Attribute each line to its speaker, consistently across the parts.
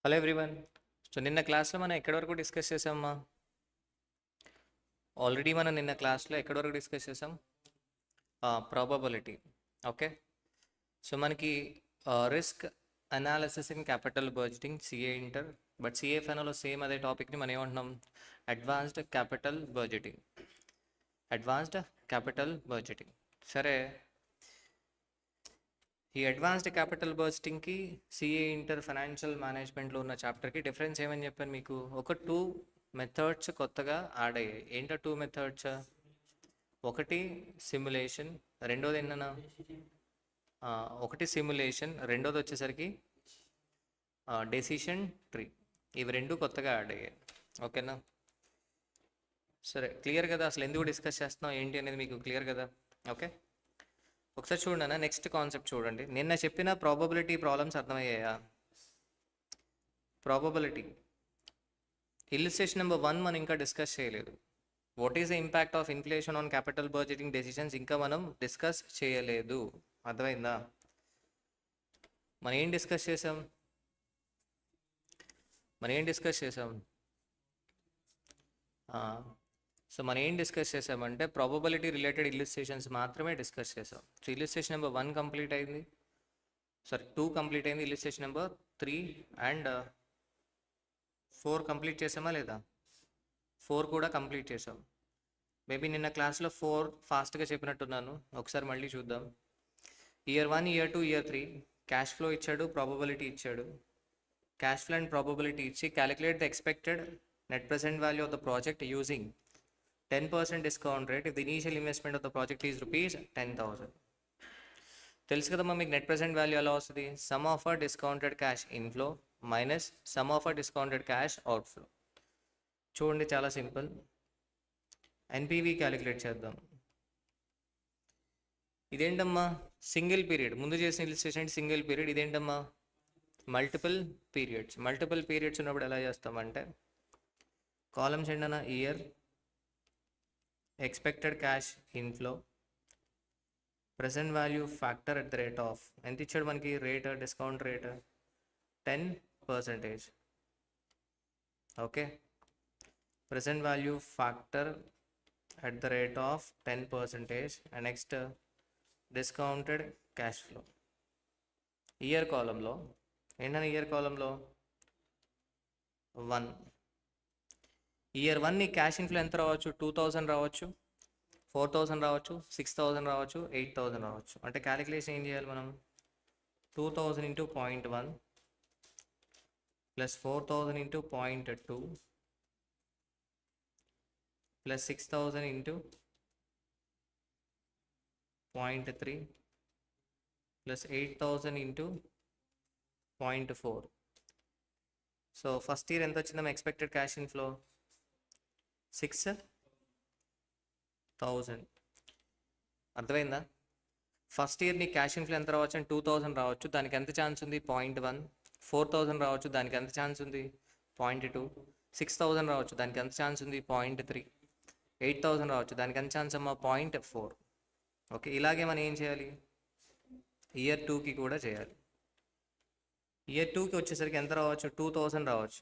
Speaker 1: Hello everyone. So నిన్న క్లాస్లో మనం ఎక్కడి వరకు డిస్కస్ చేసామమ్మా? ఆల్రెడీ మనం నిన్న క్లాస్లో ఎక్కడి వరకు డిస్కస్ చేసాం? ప్రాబబిలిటీ. ఓకే. సో మనకి risk analysis in capital budgeting CA inter, but సిఏఎఫ్ఎన్ఓలో సేమ్ అదే టాపిక్ని మనం ఏమంటున్నాం? Advanced capital budgeting. Advanced capital budgeting. సరే, ఈ అడ్వాన్స్డ్ క్యాపిటల్ బడ్జెటింగ్కి సిఏ ఇంటర్ ఫైనాన్షియల్ మేనేజ్మెంట్లో ఉన్న చాప్టర్కి డిఫరెన్స్ ఏమని చెప్పాను మీకు? ఒక 2 మెథడ్స్ కొత్తగా యాడ్ అయ్యాయి. ఏంటో 2 మెథడ్స్? ఒకటి సిమ్యులేషన్, రెండోది ఏంటన్నా? ఒకటి సిమ్యులేషన్, రెండోది వచ్చేసరికి డెసిషన్ ట్రీ. ఇవి రెండు కొత్తగా యాడ్ అయ్యాయి. ఓకేనా? సరే, క్లియర్ కదా? అసలు ఎందుకు డిస్కస్ చేస్తున్నాం ఏంటి అనేది మీకు క్లియర్ కదా? ఓకే, ఒకసారి చూడండి. నెక్స్ట్ కాన్సెప్ట్ చూడండి. నిన్న చెప్పిన ప్రాబబిలిటీ ప్రాబ్లమ్స్ అర్థమయ్యాయా? ప్రాబబిలిటీ ఇల్లుస్ట్రేషన్ నెంబర్ 1 మనం ఇంకా డిస్కస్ చేయలేదు. What is the impact of inflation on capital budgeting decisions ఇంకా మనం డిస్కస్ చేయలేదు. అర్థమైందా? మనం ఏం డిస్కస్ చేసాం? సో మనం ఏం డిస్కస్ చేసామంటే ప్రాబబిలిటీ రిలేటెడ్ ఇల్లుస్ట్రేషన్స్ మాత్రమే డిస్కస్ చేసాం. సో ఇల్లుస్ట్రేషన్ నెంబర్ 1 కంప్లీట్ అయింది, 2 కంప్లీట్ అయింది. ఇల్లుస్ట్రేషన్ నెంబర్ 3 అండ్ 4 కంప్లీట్ చేసామా లేదా? 4 కూడా కంప్లీట్ చేసాం. మేబీ నిన్న క్లాస్లో 4 ఫాస్ట్గా చెప్పినట్టున్నాను, ఒకసారి మళ్ళీ చూద్దాం. Year 1, year 2, year 3 cash flow ఇచ్చాడు, ప్రాబబిలిటీ ఇచ్చాడు. క్యాష్ ఫ్లో అండ్ ప్రాబబిలిటీ ఇచ్చి calculate the expected net present value of the project using 10% discount rate if the initial investment of the project is rupees 10,000. తెలుసు కదమ్మా మీకు net present value ఎలా వస్తుంది? Sum of a discounted cash inflow minus sum of a discounted cash outflow. చూడండి, చాలా simple. NPV calculate చేద్దాం. ఇదేంటమ్మా? Single period. ముందు చేసిన ఇల్లుస్ట్రేషన్ సింగిల్ పీరియడ్. ఇదేంటమ్మా? Multiple periods. మల్టిపుల్ పీరియడ్స్ ఉన్నప్పుడు ఎలా చేస్తామంటే కాలమ్స్ ఏంటన్నా? Year, expected cash inflow, present value factor at the rate of ఎంత ఇచ్చాడు మనకి? Rate, discount rate 10%. Okay, present value factor at the rate of 10% and next discounted cash flow. Year కాలంలో ఏంటన్నా? Year కాలంలో 1. ఇయర్ 1 ని cash inflow ఎంత రావచ్చు? 2,000 రావచ్చు, 4,000 రావచ్చు, 6,000 రావచ్చు, 8,000 రావచ్చు. అంటే క్యాలిక్యులేషన్ ఏం చేయాలి మనం? 2,000 into 0.1 plus 4,000 into 0.2 plus 6,000 into 0.3 plus 8,000 into 0.4. So first year ఎంత వచ్చిందమ్మా ఎక్స్పెక్టెడ్ క్యాష్ ఇన్ఫ్లో? 6,000. అర్థమైందా? ఫస్ట్ ఇయర్ నీ క్యాష్ ఇన్ఫ్లో ఎంత రావచ్చు అంటే 2,000 రావచ్చు, దానికి ఎంత ఛాన్స్ ఉంది? 0.1. 4,000 రావచ్చు, దానికి ఎంత ఛాన్స్ ఉంది? 0.2. 6,000 రావచ్చు, దానికి ఎంత ఛాన్స్ ఉంది? 0.3. 8,000 రావచ్చు, దానికి ఎంత ఛాన్స్ అమ్మా? 0.4. ఓకే, ఇలాగే మనం ఏం చేయాలి? ఇయర్ 2కి కూడా చేయాలి. ఇయర్ 2కి వచ్చేసరికి ఎంత రావచ్చు? 2,000 రావచ్చు.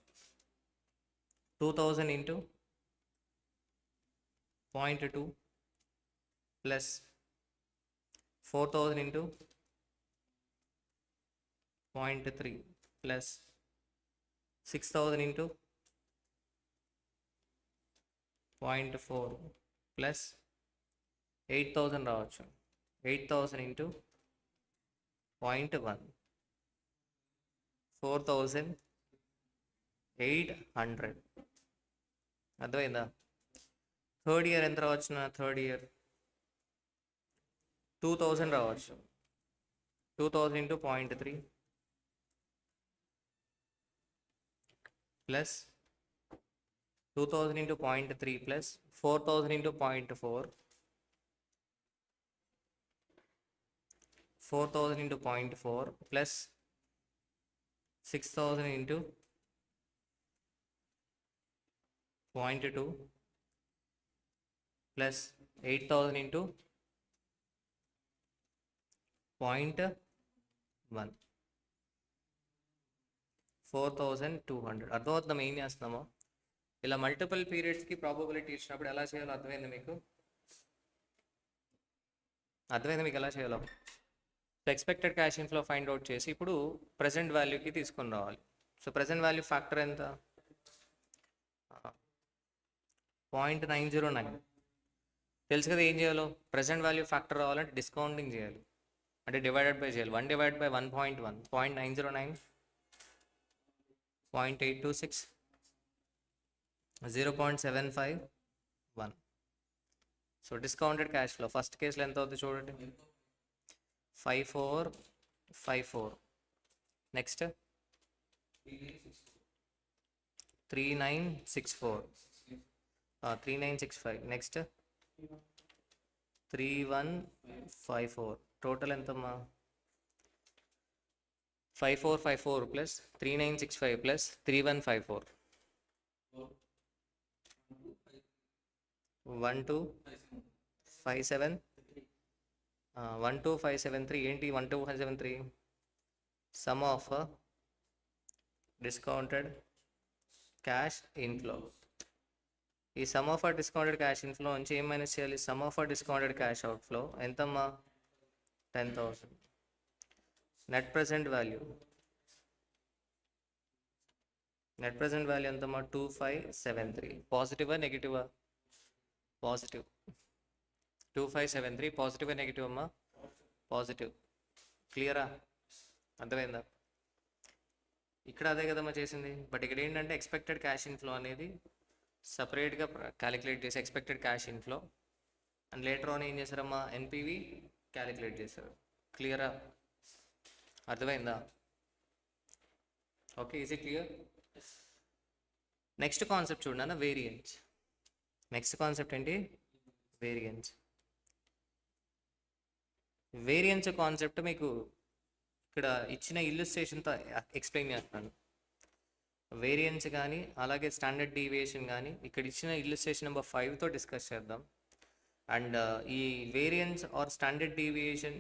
Speaker 1: 2,000 into 0.2 plus 4,000 into 0.3 plus 6,000 into 0.4 plus 8,000 రావచ్చు. 8,000 ఇంటూ 0.1 4,800. అర్థమైందా? థర్డ్ ఇయర్ ఎంత రావచ్చు? థర్డ్ ఇయర్ 2,000 రావచ్చు. 2,000 into 0.3 plus 2,000 into 0.3 plus 4,000 into 0.4, 4,000 into 0.4 plus 6,000 into 0.2 plus 8,000 into 0.1. 4200. అర్థమవుతుందా ఏం చేస్తున్నామో? ఇలా మల్టిపుల్ పీరియడ్స్కి ప్రాబబిలిటీ ఇచ్చినప్పుడు ఎలా చేయాలో అర్థమైంది మీకు? అర్థమైంది మీకు ఎలా చేయాలో? Expected cash inflow find out చేసి ఇప్పుడు ప్రెసెంట్ వాల్యూకి తీసుకొని రావాలి. సో ప్రెసెంట్ వాల్యూ ఫ్యాక్టర్ ఎంత? 0.909. తెలుసు కదా ఏం చేయాలో? ప్రెసెంట్ వాల్యూ ఫ్యాక్టర్ రావాలంటే డిస్కౌంటింగ్ చేయాలి, అంటే డివైడెడ్ బై చేయాలి. 1 divide by 1.1, 0.909, 0.826, 0.751. So discounted cash flow first కేసులో ఎంత అవుతుంది చూడండి, 5454. నెక్స్ట్ 3964, 3965. నెక్స్ట్ 3154. టోటల్ ఎంతమ్మా? 5454 ప్లస్ 3965 ప్లస్ 3154, 12573. ఏంటి 12573? Sum of discounted cash inflow. ఈ sum of discounted cash inflow నుంచి ఏం మైనస్ చేయాలి? Sum of discounted cash outflow ఎంతమ్మా? 10,000. నెట్ ప్రెసెంట్ వాల్యూ ఎంతమ్మా? 2573. పాజిటివా నెగిటివా? పాజిటివ్. 2573 పాజిటివ్ నెగిటివ్ అమ్మా? పాజిటివ్. క్లియరా? అర్థమైందా? ఇక్కడ అదే కదమ్మా చేసింది. బట్ ఇక్కడ ఏంటంటే ఎక్స్పెక్టెడ్ క్యాష్ ఇన్ఫ్లో అనేది సపరేట్గా క్యాలిక్యులేట్ చేసి expected cash inflow and later on ఏం చేశారమ్మా? ఎన్పివి క్యాలిక్యులేట్ చేశారు. క్లియరా? అర్థమైందా? Okay, is it clear? Next concept చూడన్నా, వేరియన్స్. నెక్స్ట్ కాన్సెప్ట్ ఏంటి? వేరియన్స్. వేరియన్స్ కాన్సెప్ట్ మీకు ఇక్కడ ఇచ్చిన ఇల్లుస్ట్రేషన్తో ఎక్స్ప్లెయిన్ చేస్తున్నాను. వేరియన్స్ కానీ అలాగే స్టాండర్డ్ డీవియేషన్ కానీ ఇక్కడ ఇచ్చిన ఇల్లుస్ట్రేషన్ నెంబర్ 5తో డిస్కస్ చేద్దాం. అండ్ ఈ variance or standard deviation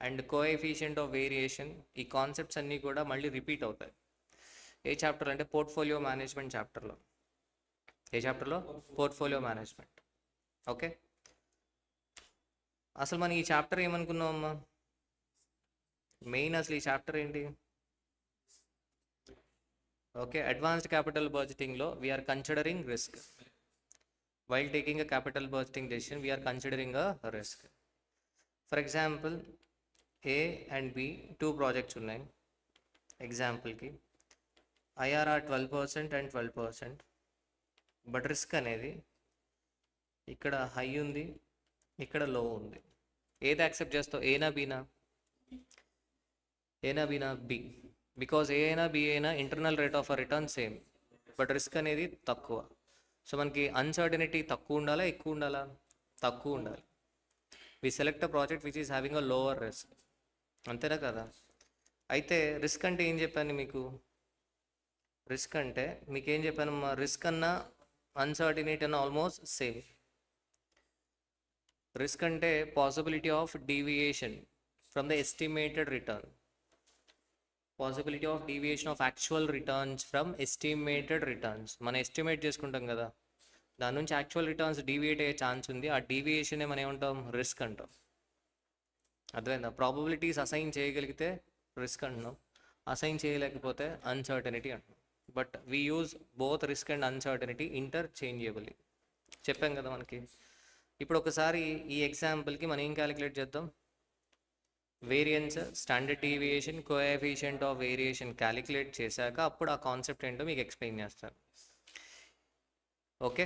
Speaker 1: and coefficient of variation, ఈ కాన్సెప్ట్స్ అన్నీ కూడా మళ్ళీ రిపీట్ అవుతాయి. ఏ చాప్టర్ అంటే పోర్ట్ఫోలియో మేనేజ్మెంట్ చాప్టర్లో. ఏ చాప్టర్లో? Portfolio management. ఓకే, అసలు మనం ఈ చాప్టర్ ఏమనుకున్నామమ్మా? మెయిన్ అసలు ఈ చాప్టర్ ఏంటి? ఓకే, అడ్వాన్స్డ్ క్యాపిటల్ బడ్జెటింగ్లో we are considering risk. While taking a capital budgeting decision we are considering a risk. For example A and B 2 projects ఉన్నాయి. ఎగ్జాంపుల్కి ఐఆర్ఆర్ 12% అండ్ 12%. బట్ రిస్క్ అనేది ఇక్కడ హై ఉంది, ఇక్కడ లో ఉంది. ఏది యాక్సెప్ట్ చేస్తావు? ఏనా బీనా? బి. బికాజ్ ఏ అయినా బి అయినా internal rate of return same, but risk అనేది తక్కువ. సో మనకి అన్సర్టనిటీ తక్కువ ఉండాలా ఎక్కువ ఉండాలా? తక్కువ ఉండాలి. We select a project which is having a lower risk. అంతేనా కదా? అయితే రిస్క్ అంటే ఏం చెప్పాను మీకు? రిస్క్ అంటే మీకేం చెప్పాను? రిస్క్ అన్నా అన్సర్టనిటీ అన్న ఆల్మోస్ట్ సేమ్. రిస్క్ అంటే possibility of deviation from the estimated return. Possibility of deviation of actual returns from estimated returns. మనం ఎస్టిమేట్ చేసుకుంటాం కదా, దాని నుంచి యాక్చువల్ రిటర్న్స్ డీవియేట్ అయ్యే ఛాన్స్ ఉంది. ఆ డీవియేషనే మనం ఏమంటాం? రిస్క్ అంటాం. అర్థమైందా? ప్రాబబిలిటీస్ అసైన్ చేయగలిగితే రిస్క్ అంటున్నాం, అసైన్ చేయలేకపోతే అన్సర్టనిటీ అంటున్నాం. But we use both risk and uncertainty interchangeably. చెప్పాం కదా మనకి. ఇప్పుడు ఒకసారి ఈ ఎగ్జాంపుల్కి మనం ఏం క్యాలిక్యులేట్ చేద్దాం? Variance, standard deviation, coefficient of variation calculate చేశాక అప్పుడు ఆ కాన్సెప్ట్ ఏంటో మీకు ఎక్స్ప్లెయిన్ చేస్తాను. Okay,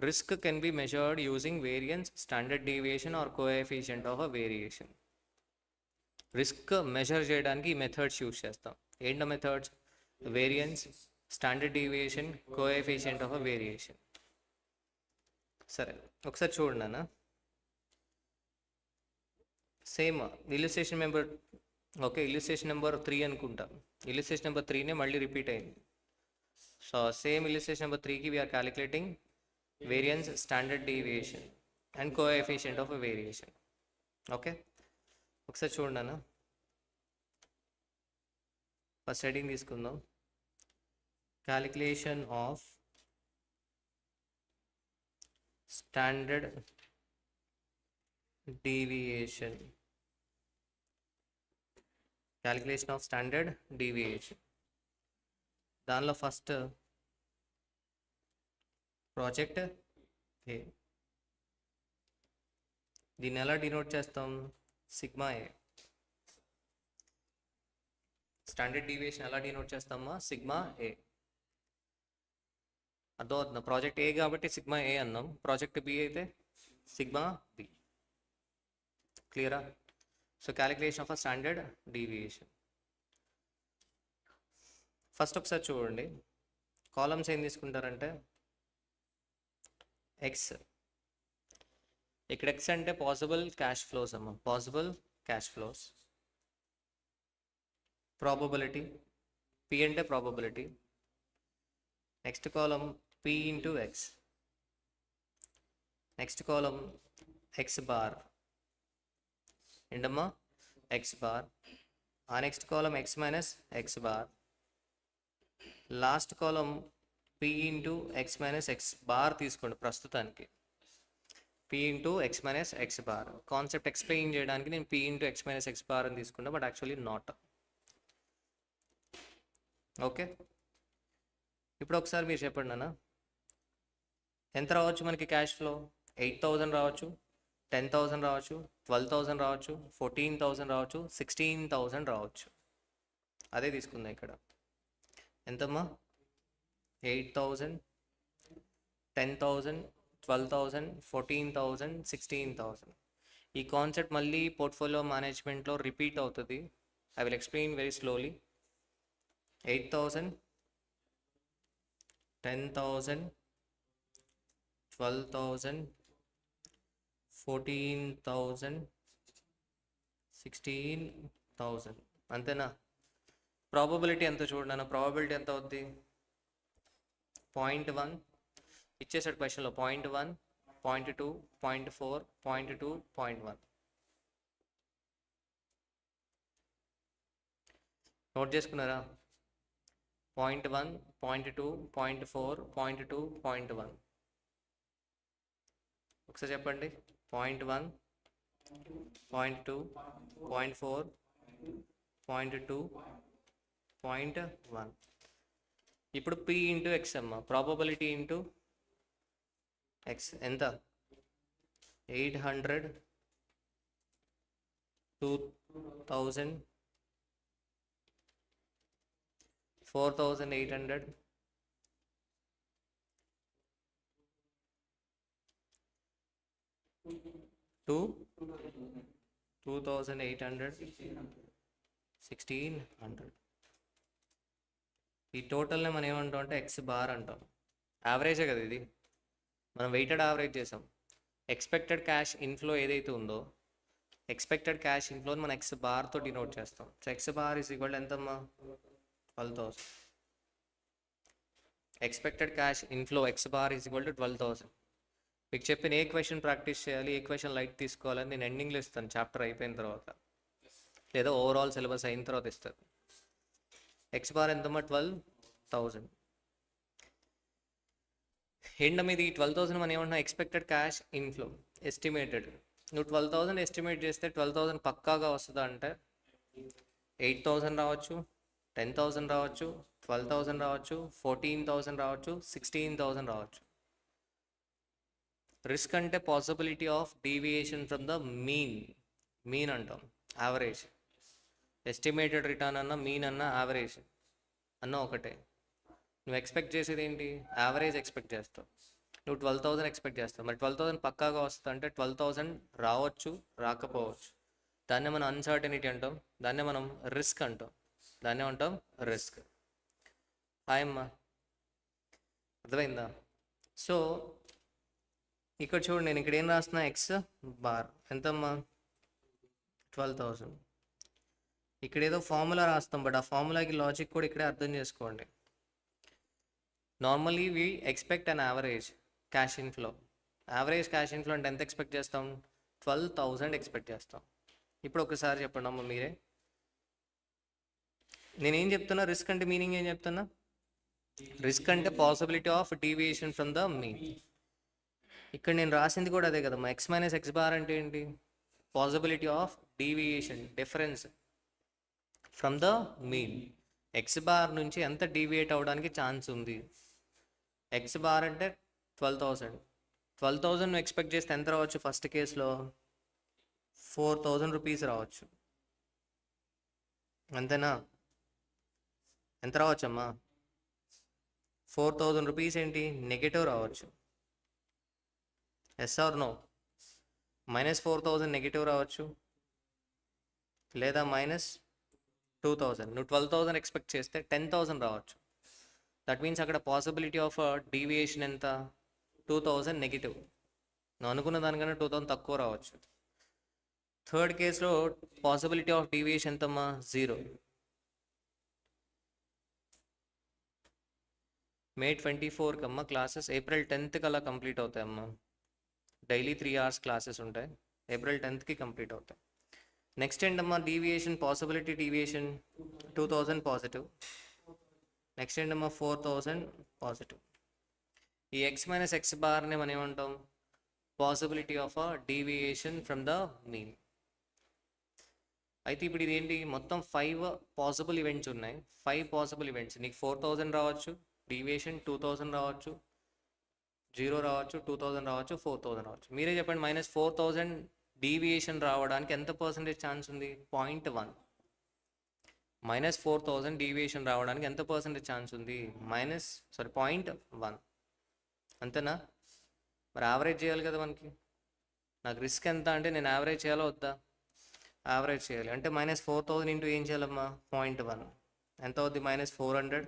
Speaker 1: risk can be measured using variance, standard deviation or coefficient of a variation. Risk measure చేయడానికి ఈ మెథడ్స్ యూజ్ చేస్తాం. ఏంటో methods? Variance, standard deviation, coefficient of a variation. సరే ఒకసారి చూడండి అన్న. Same illustration number, okay illustration number 3 అనుకుంటా. Illustration number 3నే మళ్ళీ రిపీట్ అయింది. సో సేమ్ ఇల్లుస్ట్రేషన్ నెంబర్ 3కి we're calculating variance, standard deviation and coefficient of variation. Okay, ఒకసారి చూడండి అన్న. ఫస్ట్ హెడింగ్ తీసుకుందాం. calculation of standard deviation. Calculation of standard deviation. దానిలో ఫస్ట్ ప్రాజెక్ట్ ఏ, దీన్ని ఎలా డినోట్ చేస్తాం? Sigma A. స్టాండర్డ్ డీవియేషన్ ఎలా డినోట్ చేస్తామా? Sigma A. అర్థం ప్రాజెక్ట్ ఏ కాబట్టి సిగ్మా ఏ అన్నాం, ప్రాజెక్ట్ బి అయితే సిగ్మా బి. క్లియరా? So calculation of a standard deviation. First ఒకసారి చూడండి, కాలమ్స్ ఏం తీసుకుంటారంటే ఎక్స్. ఇక్కడ ఎక్స్ అంటే పాసిబుల్ క్యాష్ ఫ్లోస్ అమ్మ, possible cash flows. Probability P అంటే probability. Next column P into X. Next column X bar ఏంటమ్మా? X bar. ఆ next column X minus X bar. Last column P into X minus X bar తీసుకోండి ప్రస్తుతానికి. P into X minus X bar. Concept explain చేయడానికి నేను P into X minus X bar అని తీసుకున్నా, but actually not. Okay, ఇప్పుడు ఒకసారి మీరు చెప్పండి అన్న, ఎంత రావచ్చు మనకి క్యాష్ ఫ్లో? 8,000 రావచ్చు, 10,000 రావచ్చు, 12,000 రావచ్చు, 14,000 రావచ్చు, 16,000 రావచ్చు. అదే తీసుకుందాం ఇక్కడ. ఎంతమ్మా? 8,000, 10,000, 12,000, 14,000, 16,000. ఈ కాన్సెప్ట్ మళ్ళీ పోర్ట్ఫోలియో మేనేజ్మెంట్లో రిపీట్ అవుతుంది. I will explain very slowly. 8,000, 10,000, 12,000, 14,000, 16,000. అంతేనా? ప్రాబబిలిటీ ఎంత చూడండి, ప్రాబబిలిటీ ఎంత అవుద్ది? 0.1 ఇచ్చేసాడు క్వశ్చన్లో. 0.1, 0.2, 0.4, 0.2, 0.1. నోట్ చేసుకున్నారా? 0.1, 0.2, 0.4, 0.2, 0.1. ఒకసారి చెప్పండి. 0.1, 0.2, 0.4, 0.2, 0.1. ఇప్పుడు పి ఇంటూ ఎక్స్ అమ్మ, ప్రాబబిలిటీ ఇంటూ ఎక్స్ ఎంత? 800, 2,000, 4,800, 2,800, 1,600. ఈ టోటల్ని మనం ఏమంటాం అంటే ఎక్స్ బార్ అంటాం. యావరేజే కదా ఇది, మనం వెయిటెడ్ యావరేజ్ చేసాం. ఎక్స్పెక్టెడ్ క్యాష్ ఇన్ఫ్లో ఏదైతే ఉందో, ఎక్స్పెక్టెడ్ క్యాష్ ఇన్ఫ్లోని మనం ఎక్స్ బార్తో డినోట్ చేస్తాం. So X bar is equal ఎంతమ్మా? 12,000. Expected cash inflow X bar is equal to 12,000. మీకు చెప్పిన ఏ క్వశ్చన్ ప్రాక్టీస్ చేయాలి, ఏ క్వశ్చన్ లైట్ తీసుకోవాలని నేను ఎండింగ్లో ఇస్తాను, చాప్టర్ అయిపోయిన తర్వాత, లేదా ఓవరాల్ సిలబస్ అయిన తర్వాత ఇస్తాను. ఎక్స్ బార్ ఎంతమ్మా? 12,000. ఏంటమ్మా ఇది? 12,000 మనం ఏమంటున్నాం? Expected cash inflow estimated. నువ్వు 12,000 ఎస్టిమేట్ చేస్తే 12,000 పక్కాగా వస్తుందా అంటే 8,000 రావచ్చు, 10,000 రావచ్చు, 12,000 రావచ్చు, 14,000 రావచ్చు, 16,000 రావచ్చు. రిస్క్ అంటే possibility of deviation from the mean. Mean అంటాం, యావరేజ్. ఎస్టిమేటెడ్ రిటర్న్ అన్న, మీన్ అన్న, యావరేజ్ అన్న ఒకటే. నువ్వు ఎక్స్పెక్ట్ చేసేది ఏంటి? యావరేజ్ ఎక్స్పెక్ట్ చేస్తావు. నువ్వు 12,000 ఎక్స్పెక్ట్ చేస్తావు, మరి 12,000 పక్కాగా వస్తుంది అంటే 12,000 రావచ్చు, రాకపోవచ్చు. దాన్నే మనం అన్సర్టనిటీ అంటాం, దాన్నే మనం రిస్క్ అంటాం, దాన్నే అంటాం రిస్క్. హాయ్ అమ్మా, అర్థమైందా? సో ఇక్కడ చూడండి, నేను ఇక్కడ ఏం రాస్తున్నా? ఎక్స్ బార్ ఎంతమ్మా? 12,000. ఇక్కడ ఏదో ఫార్ములా రాస్తాం, బట్ ఆ ఫార్ములాకి లాజిక్ కూడా ఇక్కడే అర్థం చేసుకోండి. Normally we expect an average cash inflow. Average cash inflow అంటే ఎంత ఎక్స్పెక్ట్ చేస్తాం? 12,000 ఎక్స్పెక్ట్ చేస్తాం. ఇప్పుడు ఒకసారి చెప్పండి అమ్మ మీరే, నేనేం చెప్తున్నా? రిస్క్ అంటే మీనింగ్ ఏం చెప్తున్నా? రిస్క్ అంటే possibility of deviation from the mean. ఇక్కడ నేను రాసింది కూడా అదే కదమ్మా. ఎక్స్ మైనస్ ఎక్స్ బార్ అంటే ఏంటి? Possibility of deviation, difference from the mean. X bar నుంచి ఎంత డీవియేట్ అవ్వడానికి ఛాన్స్ ఉంది? ఎక్స్ బార్ అంటే 12,000. 12,000 నువ్వు ఎక్స్పెక్ట్ చేస్తే ఎంత రావచ్చు? ఫస్ట్ కేసులో 4,000 రూపీస్ రావచ్చు, అంతేనా? ఎంత రావచ్చమ్మా? 4,000 రూపీస్ ఏంటి? నెగటివ్ రావచ్చు. Yes or no? -4,000 నెగిటివ్ రావచ్చు, లేదా -2,000. నువ్వు 12,000 ఎక్స్పెక్ట్ చేస్తే 10,000 రావచ్చు. దట్ మీన్స్ అక్కడ పాసిబిలిటీ ఆఫ్ డీవియేషన్ ఎంత? 2,000 నెగిటివ్. నువ్వు అనుకున్న దానికన్నా 2,000 తక్కువ రావచ్చు. థర్డ్ కేసులో పాసిబిలిటీ ఆఫ్ డీవియేషన్ ఎంతమ్మా? 0. మే 24 కమ్మా క్లాసెస్, ఏప్రిల్ 10th అలా కంప్లీట్ అవుతాయమ్మా. డైలీ 3 hours క్లాసెస్ ఉంటాయి, ఏప్రిల్ 10th కంప్లీట్ అవుతాయి. నెక్స్ట్ ఏంటమ్మా? Deviation, possibility deviation 2,000 positive. Next ఏంటమ్మా? 4,000 పాజిటివ్. ఈ ఎక్స్ మైనస్ ఎక్స్ బార్ని మనం ఏమంటాం? Possibility of deviation from the mean. అయితే ఇప్పుడు ఇది ఏంటి? మొత్తం 5 పాసిబుల్ ఈవెంట్స్ ఉన్నాయి. 5 పాసిబుల్ ఈవెంట్స్. నీకు 4,000 రావచ్చు డీవియేషన్, 2,000 రావచ్చు, 0 రావచ్చు, 2,000 రావచ్చు, 4,000 రావచ్చు. మీరే చెప్పండి, -4,000 డీవియేషన్ రావడానికి ఎంత పర్సెంటేజ్ ఛాన్స్ ఉంది? 0.1. -4,000 డీవియేషన్ రావడానికి ఎంత పర్సెంటేజ్ ఛాన్స్ ఉంది? 0.1. అంతేనా? మరి యావరేజ్ చేయాలి కదా మనకి. నాకు రిస్క్ ఎంత అంటే నేను యావరేజ్ చేయాలో వద్దా? యావరేజ్ చేయాలి అంటే -4,000 ఇంటూ ఏం చేయాలమ్మా? 0.1. ఎంత అవుద్ది? -400,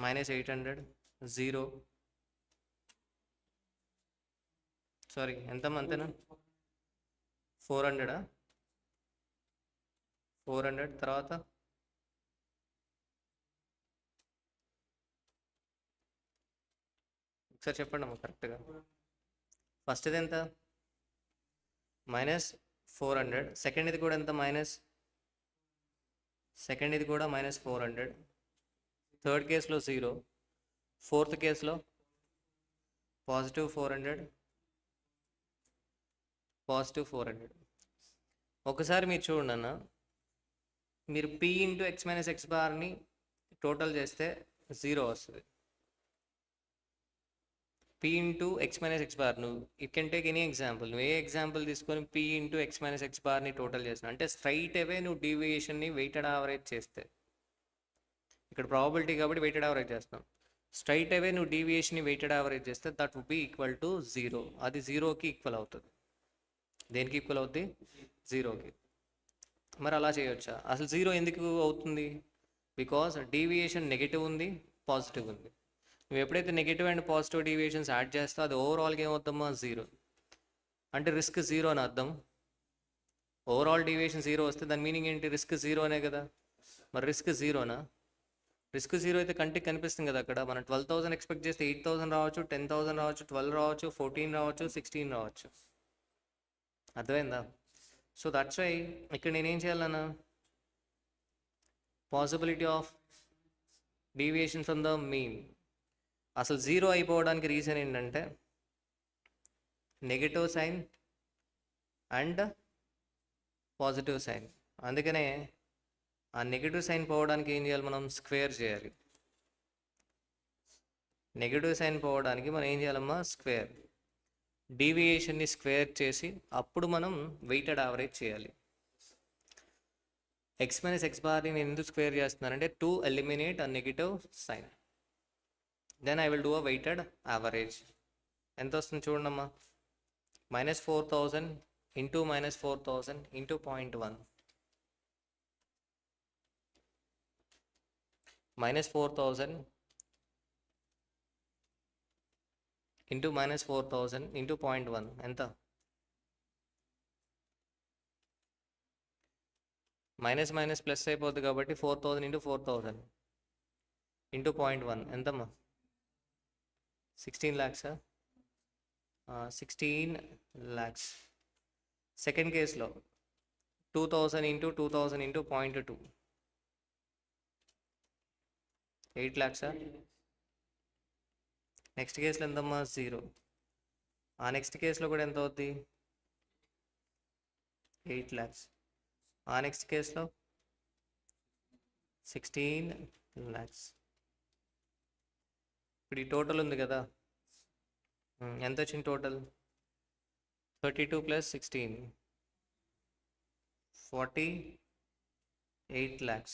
Speaker 1: -800, 0. సారీ, ఎంతమ్మా? అంతేనా? 400. 400 తర్వాత ఒకసారి చెప్పండి అమ్మా కరెక్ట్గా. ఫస్ట్ది ఎంత? -400. సెకండ్ది కూడా ఎంత? సెకండ్ది కూడా -400. థర్డ్ కేసులో 0. ఫోర్త్ కేసులో +400, +400. ఒకసారి మీరు చూడండి అన్న, మీరు P into X minus X బార్ని టోటల్ చేస్తే 0 వస్తుంది. P into X minus X bar, నువ్వు it can take any example. నువ్వు ఏ ఎగ్జాంపుల్ తీసుకొని P into X minus X బార్ని టోటల్ చేస్తున్నావు అంటే స్ట్రైట్ అవే నువ్వు డీవియేషన్ని వెయిటెడ్ యావరేజ్ చేస్తే, ఇక్కడ ప్రాబబిలిటీ కాబట్టి వెయిటెడ్ యావరేజ్ చేస్తాం. స్ట్రైట్ అవే నువ్వు డీవియేషన్ని వెయిటెడ్ యావరేజ్ చేస్తే that would be equal to 0. అది 0కి ఈక్వల్ అవుతుంది. దేనికి ఈక్వల్ అవుద్ది? 0కి. మరి అలా చేయొచ్చా? అసలు 0 ఎందుకు అవుతుంది? బికాస్ డీవియేషన్ నెగిటివ్ ఉంది, పాజిటివ్ ఉంది. నువ్వు ఎప్పుడైతే negative and positive deviations add చేస్తావు అది ఓవరాల్గా ఏమవుతామా? 0. అంటే రిస్క్ 0 అని అర్థం. ఓవరాల్ డీవియేషన్ 0 వస్తే దాని మీనింగ్ ఏంటి? రిస్క్ 0 అనే కదా. మరి రిస్క్ 0నా? రిస్క్ 0 అయితే కంటికి కనిపిస్తుంది కదా. అక్కడ మనం 12,000 ఎక్స్పెక్ట్ చేస్తే 8,000 రావచ్చు, 10,000 రావచ్చు, 12 రావచ్చు, 14 రావచ్చు, 16 రావచ్చు. అర్థమైందా? సో దట్స్ వై ఇక్కడ నేనేం చేయాలన్నా, possibility of deviation from the mean. అసలు 0 అయిపోవడానికి రీజన్ ఏంటంటే negative sign and positive sign. అందుకనే ఆ నెగిటివ్ సైన్ పోవడానికి ఏం చేయాలి? మనం స్క్వేర్ చేయాలి. నెగిటివ్ సైన్ పోవడానికి మనం ఏం చేయాలమ్మా? స్క్వేర్. డీవియేషన్ని స్క్వేర్ చేసి అప్పుడు మనం వెయిటెడ్ యావరేజ్ చేయాలి. ఎక్స్ మైనస్ ఎక్స్ బార్ని నేను ఎందుకు స్క్వేర్ చేస్తున్నానంటే to eliminate a negative sign. Then I will do a weighted average. ఎంత వస్తుంది చూడమ్మా? -4,000 ఇంటూ -4,000 ఇంటూ 0.1. -4,000 ఇంటూ -4,000 ఇంటూ 0.1 ఎంత? మైనస్ మైనస్ ప్లస్ అయిపోద్ది కాబట్టి 4,000 ఇంటూ 4,000 ఇంటూ 0.1 ఎంతమ్మా? 16 lakhs. 16 lakhs. సెకండ్ కేసులో 2,000 ఇంటూ 2,000 ఇంటూ 0.2. 8 lakhs. నెక్స్ట్ కేసులో ఎంతమ్మా 0. ఆ నెక్స్ట్ కేసులో కూడా ఎంత అవుద్ది 8 lakhs. ఆ నెక్స్ట్ కేసులో 16 lakhs. ఇప్పుడు ఈ టోటల్ ఉంది కదా, ఎంత వచ్చింది టోటల్ 32 + 16 48 lakhs.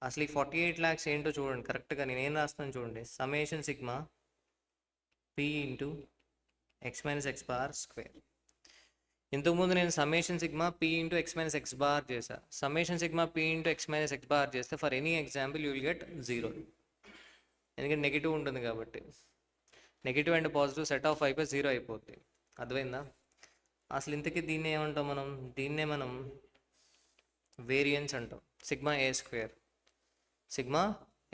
Speaker 1: అసలు ఈ 48 lakhs ఏంటో చూడండి కరెక్ట్గా, నేనేం రాస్తాను చూడండి. Summation sigma p into x minus X bar square. ఇంతకుముందు నేను summation sigma p into x minus X bar చేసా. Summation sigma p into x minus X bar చేస్తే for any example you will get 0, ఎందుకంటే negative ఉంటుంది కాబట్టి. Negative and positive set off అయిపోయి 0 అయిపోద్ది. అర్థమైందా? అసలు ఇంతకీ దీన్ని ఏమంటాం మనం? దీన్నే మనం వేరియన్స్ అంటాం. సిగ్మా ఏ స్క్వేర్, సిగ్మా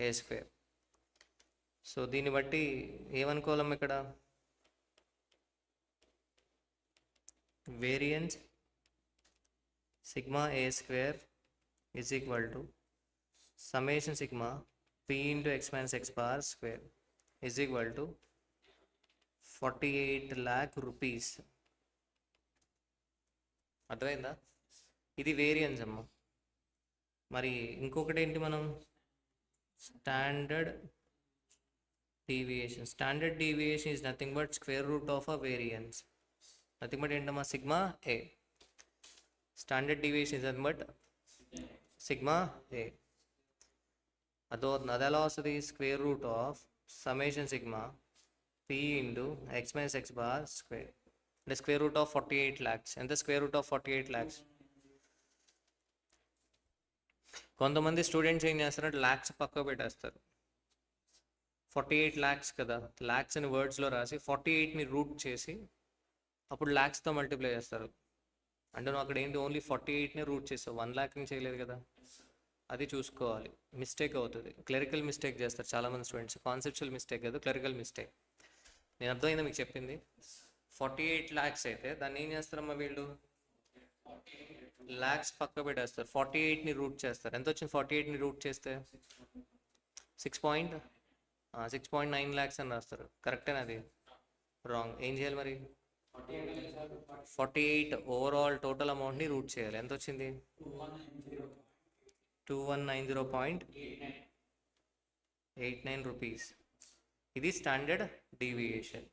Speaker 1: ఏ స్క్వేర్. సో దీన్ని బట్టి ఏమనుకోవాలమ్మ ఇక్కడ? Variance sigma A square is equal to summation sigma p into x minus X bar square is equal to 48 lakh rupees. అర్థమైందా? ఇది వేరియన్స్ అమ్మ. మరి ఇంకొకటి ఏంటి మనం? Standard deviation. Standard deviation is nothing but square root of a variance. Nothing but ఏంటమ్మా? Sigma A. Standard deviation is nothing but sigma A. అది ఎలా వస్తుంది? Square root of summation sigma p into x minus X bar square. అంటే square root of 48 lakhs. ఎంత square root of 48 lakhs? కొంతమంది students ఏం చేస్తారంటే ల్యాక్స్ పక్క పెట్టేస్తారు. 48 lakhs కదా, ల్యాక్స్ అని వర్డ్స్లో రాసి 48ని రూట్ చేసి అప్పుడు ల్యాక్స్తో మల్టిప్లై చేస్తారు. అంటే నువ్వు అక్కడ ఏంటి ఓన్లీ 48ని రూట్ చేస్తావు, 1 lakhని చేయలేదు కదా. అది చూసుకోవాలి, మిస్టేక్ అవుతుంది. క్లరికల్ మిస్టేక్ చేస్తారు చాలామంది స్టూడెంట్స్. కాన్సెప్చువల్ మిస్టేక్ కాదు, క్లరికల్ మిస్టేక్. నేను అర్థమైందా మీకు చెప్పింది? 48 lakhs అయితే దాన్ని ఏం చేస్తారమ్మా వీళ్ళు? ల్యాక్స్ పక్క పెట్టేస్తారు, 48ని రూట్ చేస్తారు. ఎంత వచ్చింది 48ని రూట్ చేస్తే? 6.9 lakhs అని రాస్తారు. కరెక్టేనా? అది రాంగ్. ఏం చేయాలి మరి? 48 ఓవరాల్ టోటల్ అమౌంట్ని రూట్ చేయాలి. ఎంత వచ్చింది? 2190.89 rupees. ఇది standard deviation.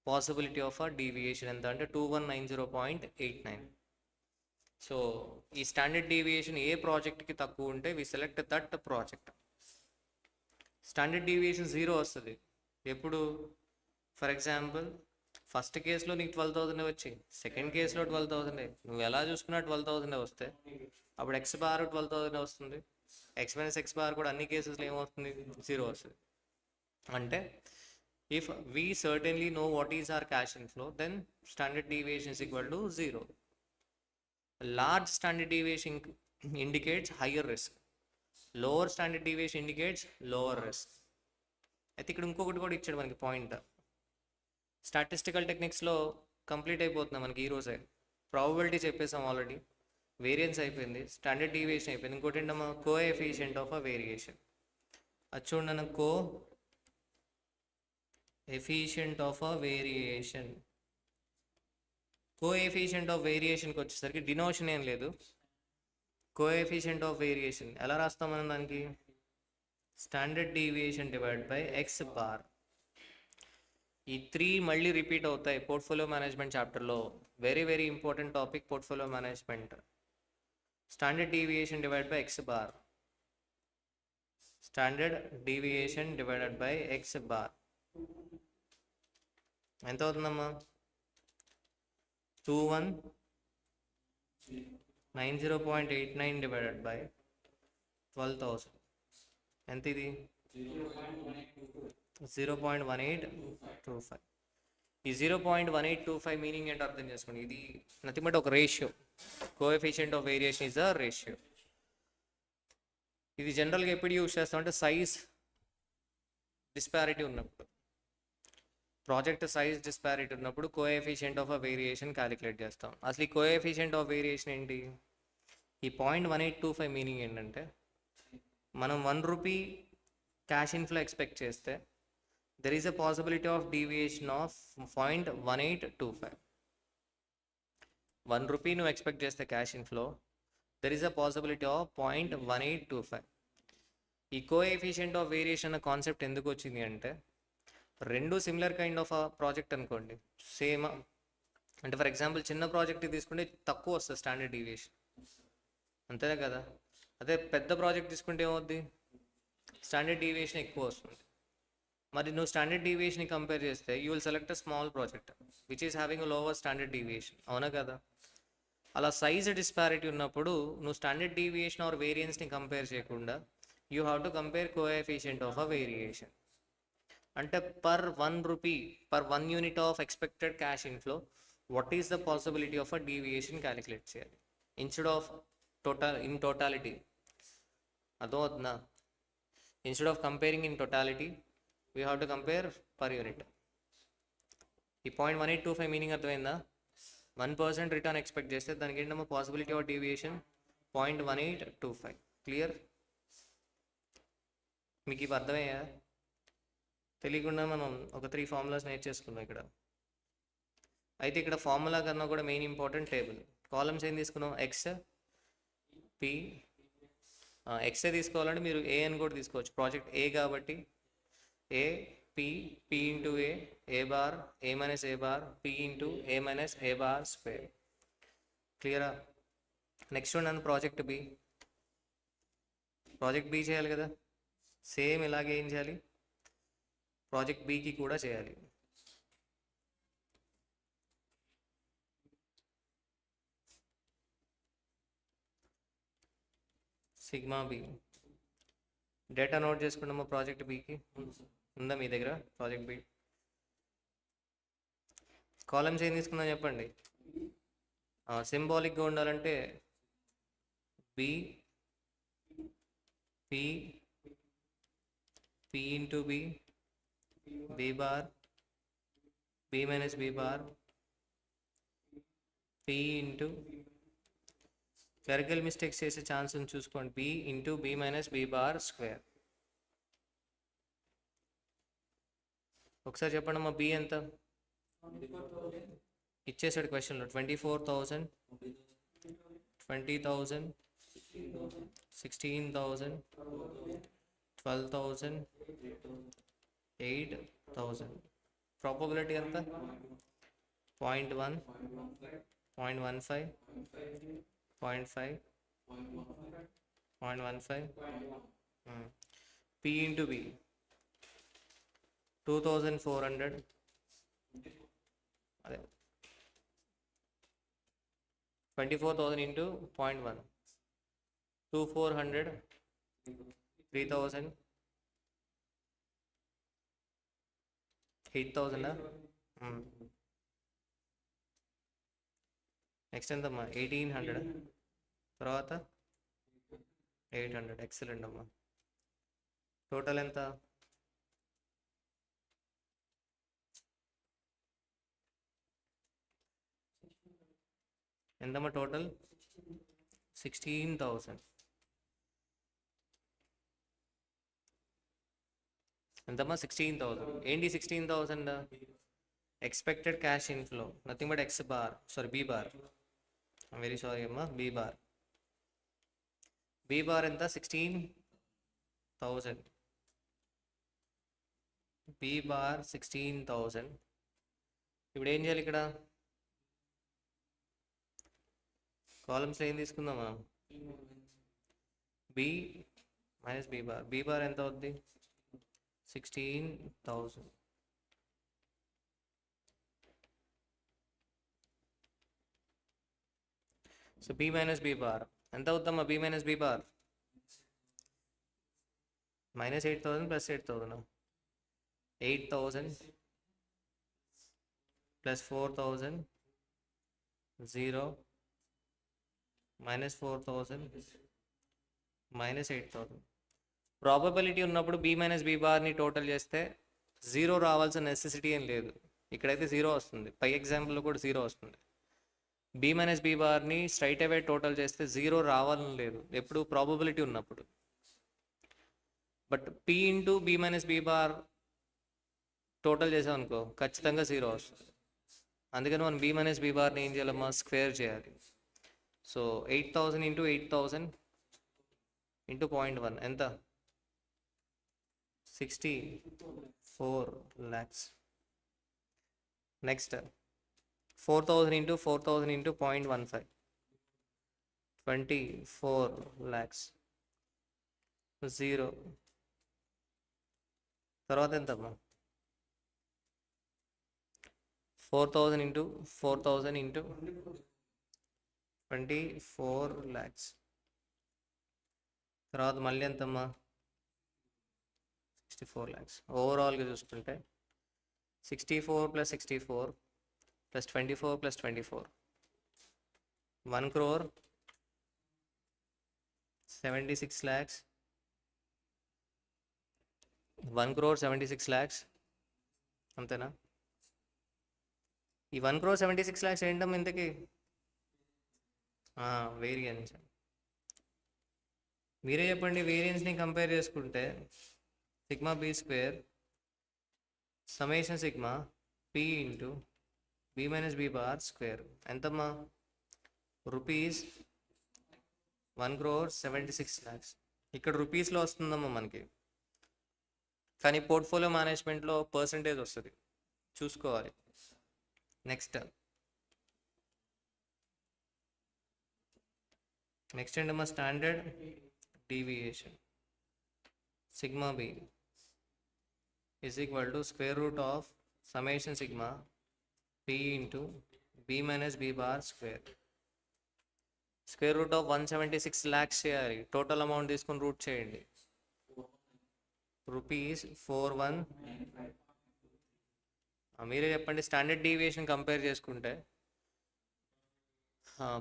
Speaker 1: Possibility of a deviation ఎంత అంటే 2190.89. సో ఈ స్టాండర్డ్ డీవియేషన్ ఏ ప్రాజెక్ట్కి తక్కువ ఉంటే we select that project. Standard deviation 0 వస్తుంది ఎప్పుడు? ఫర్ ఎగ్జాంపుల్ ఫస్ట్ కేసులో నీకు 12,000 వచ్చి, సెకండ్ కేసులో 12,000. నువ్వు ఎలా చూసుకున్నా 12,000 వస్తే అప్పుడు ఎక్స్ బార్ 12,000 వస్తుంది. ఎక్స్ మైనస్ ఎక్స్ బార్ కూడా అన్ని కేసెస్లో ఏమవుతుంది? 0 వస్తుంది. అంటే if we certainly know what is our cash inflow, then standard deviation is equal to 0. Large standard deviation indicates higher risk. Lower standard deviation indicates lower risk. అయితే ఇక్కడ ఇంకొకటి కూడా ఇచ్చాడు మనకి పాయింట్. స్టాటిస్టికల్ టెక్నిక్స్లో కంప్లీట్ అయిపోతున్నాం మనకి ఈరోజే. ప్రాబబిలిటీ చెప్పేసాం ఆల్రెడీ, వేరియన్స్ అయిపోయింది, స్టాండర్డ్ డీవియేషన్ అయిపోయింది. ఇంకోటి ఏంటమ్మా? Coefficient of a variation. అది చూడండి, coefficient of a variation. Coefficient of వేరియేషన్కి వచ్చేసరికి డినోషన్ ఏం లేదు. కోఎఫిషియంట్ ఆఫ్ వేరియేషన్ ఎలా రాస్తాం మనం? దానికి standard deviation divide by X bar. ఈ 3 మళ్ళీ రిపీట్ అవుతాయి పోర్ట్ఫోలియో మేనేజ్మెంట్ చాప్టర్లో. Very very important topic portfolio management. Standard deviation divide by X bar. Standard deviation divided by X bar ఎంత అవుతుందమ్మా? 2190.89 డివైడెడ్ బై 12,000 ఎంత? ఇది 0.1825. ఈ 0.1825 మీనింగ్ ఏంటో అర్థం చేసుకోండి. ఇది నథింగ్ బట్ ఒక ratio. Coefficient of variation is a ratio. ఇది జనరల్గా ఎప్పుడు యూజ్ చేస్తామంటే సైజ్ డిస్పారిటీ ఉన్నప్పుడు, ప్రాజెక్ట్ సైజ్ డిస్పారిటీ ఉన్నప్పుడు coefficient of a variation calculate చేస్తాం. అసలు ఈ కోఎఫిషియంట్ ఆఫ్ వేరియేషన్ ఏంటి? ఈ 0.1825 మీనింగ్ ఏంటంటే మనం 1 రూపీ క్యాష్ ఇన్ఫ్లో ఎక్స్పెక్ట్ చేస్తే there is a possibility of deviation of 0.1825. 1 rupee నువ్వు ఎక్స్పెక్ట్ చేస్తే cash inflow there is a possibility of 0.1825. ఈ కోఎఫిషియంట్ ఆఫ్ వేరియేషన్ అన్న కాన్సెప్ట్ ఎందుకు వచ్చింది అంటే, రెండు సిమిలర్ కైండ్ ఆఫ్ ప్రాజెక్ట్ అనుకోండి, సేమ్ అంటే ఫర్ ఎగ్జాంపుల్ చిన్న ప్రాజెక్ట్ తీసుకుంటే తక్కువ వస్తుంది స్టాండర్డ్ డీవియేషన్, అంతేనే కదా. అదే పెద్ద ప్రాజెక్ట్ తీసుకుంటే ఏమవుద్ది, స్టాండర్డ్ డీవియేషన్ ఎక్కువ వస్తుంది. మరి నువ్వు స్టాండర్డ్ డీవియేషన్ కంపేర్ చేస్తే you will select a small project which is having lower standard deviation, అవునా కదా. అలా సైజ్ డిస్పారిటీ ఉన్నప్పుడు నువ్వు స్టాండర్డ్ డీవియేషన్ ఆర్ వేరియన్స్ని కంపేర్ చేయకుండా you have to compare coefficient of a variation. అంటే per 1 rupee per 1 unit of expected cash inflow what is the possibility of a deviation calculate చేయాలి instead of totality. అర్థమవుతుందా? Instead of comparing in totality we have to compare per unit. ఈ 0.1825 meaning అర్థమైందా? 1% return expect చేస్తే దానికి ఏంటమ్మా possibility of deviation 0.1825. Clear? మీకు ఇవి అర్థమయ్యా? తెలియకుండా మనం ఒక 3 ఫార్ములాస్ నేర్చేసుకున్నాం ఇక్కడ. అయితే ఇక్కడ ఫార్ములా కన్నా కూడా మెయిన్ ఇంపార్టెంట్ టేబుల్. కాలమ్స్ ఏం తీసుకున్నాం, ఎక్స్ పి. ఎక్సే తీసుకోవాలంటే మీరు ఏ అని కూడా తీసుకోవచ్చు, ప్రాజెక్ట్ ఏ కాబట్టి A P, P into A bar, A minus A bar, P into A minus A bar square. క్లియరా? నెక్స్ట్ వన్ అన్న ప్రాజెక్ట్ బి. ప్రాజెక్ట్ బి చేయాలి కదా, సేమ్ ఇలాగే ఏం చేయాలి, ప్రాజెక్ట్ బికి కూడా చేయాలి. సిగ్మా బి డేటా నోట్ చేసుకున్నామా ప్రాజెక్ట్ బికి, ఉందా మీ దగ్గర ప్రాజెక్ట్ బి? కాలమ్స్ ఏం తీసుకుందాం చెప్పండి. సింబాలిక్గా ఉండాలంటే B, P, P into B, B bar, B minus B bar, P into clerical mistakes చేసే ఛాన్స్ ఉంది చూసుకోండి, B into B minus B bar square. ఒకసారి చెప్పండి అమ్మా, బి ఎంత ఇచ్చేసాడు క్వశ్చన్లో, 24,000, 20,000, 16,000, 12,000, 8,000. ప్రాబబిలిటీ ఎంత, 0.1, 0.15, 0.5, 0.15. P into B 2,400. అదే 24,000 into 0.1, 2,400, 3,000, 8,000. నెక్స్ట్ ఎంతమ్మా, 1,800. తర్వాత 800. ఎక్సలెంట్ అమ్మా. టోటల్ ఎంత, ఎంతమ్మా టోటల్, 16,000. ఎంతమ్మా, 16,000. ఏంటి 16,000? Expected cash inflow, nothing but X bar, sorry B bar, very sorry అమ్మా, బి బార్. బి బార్ ఎంత, 16,000. B bar 16,000. ఇప్పుడు ఏం చేయాలి, ఇక్కడ కాలమ్స్లో ఏం తీసుకుందామా, B minus B bar. B bar ఎంత అవుద్ది, 16,000. So B minus B bar ఎంత అవుద్దమ్మా, B minus B bar minus 8,000 plus 8,000, 8,000 plus 4,000, 0, minus 4,000, minus 8,000. Probability ఉన్నప్పుడు బి మైనస్ బి బార్ని టోటల్ చేస్తే 0 రావాల్సిన నెసెసిటీ ఏం లేదు, ఇక్కడైతే 0 వస్తుంది, పై ఎగ్జాంపుల్లో కూడా 0 వస్తుంది. బి మైనస్ బి బార్ని స్ట్రైట్ అవే టోటల్ చేస్తే 0 రావాలని లేదు, ఎప్పుడు ప్రాబబిలిటీ ఉన్నప్పుడు. But P into B minus B bar total చేసాం అనుకో ఖచ్చితంగా 0 వస్తుంది. అందుకని మనం బి మైనస్ బి బార్ని ఏం చేయాలమ్మా, స్క్వేర్ చేయాలి. సో 8000 ఇంటూ 8000 ఇంటూ 0.1 ఎంత, 64 lakhs. Next 4000 into 4000 into 0.15 24 lakhs. 0 తర్వాత ఎంతమ్మా, 4000 ఇంటూ 4000 ఇంటూ 24 lakhs. తర్వాత మళ్ళీ ఎంతమ్మా, 64 lakhs. ఓవరాల్గా చూసుకుంటే 64 + 64 + 24 + 24 1 crore 76 lakhs. 1 crore 76 lakhs అంతేనా? ఈ 1 crore 76 lakhs ఏంటమ్మా ఇంతకీ? వేరియన్స్. మీరే చెప్పండి, వేరియన్స్ని కంపేర్ చేసుకుంటే sigma B square summation sigma P into B minus B bar square ఎంతమ్మా, రూపీస్ 1 crore 76 lakhs. ఇక్కడ రూపీస్లో వస్తుందమ్మా మనకి, కానీ పోర్ట్ఫోలియో మేనేజ్మెంట్లో పర్సంటేజ్ వస్తుంది, చూసుకోవాలి. నెక్స్ట్ ఏంటమ్మా, standard deviation sigma B is equal to square root of summation sigma p into b minus b bar square. Square root of 176 lakhs చేయాలి, టోటల్ అమౌంట్ తీసుకొని రూట్ చేయండి, రూపీస్ 4195. మీరే చెప్పండి, స్టాండర్డ్ డీవియేషన్ కంపేర్ చేసుకుంటే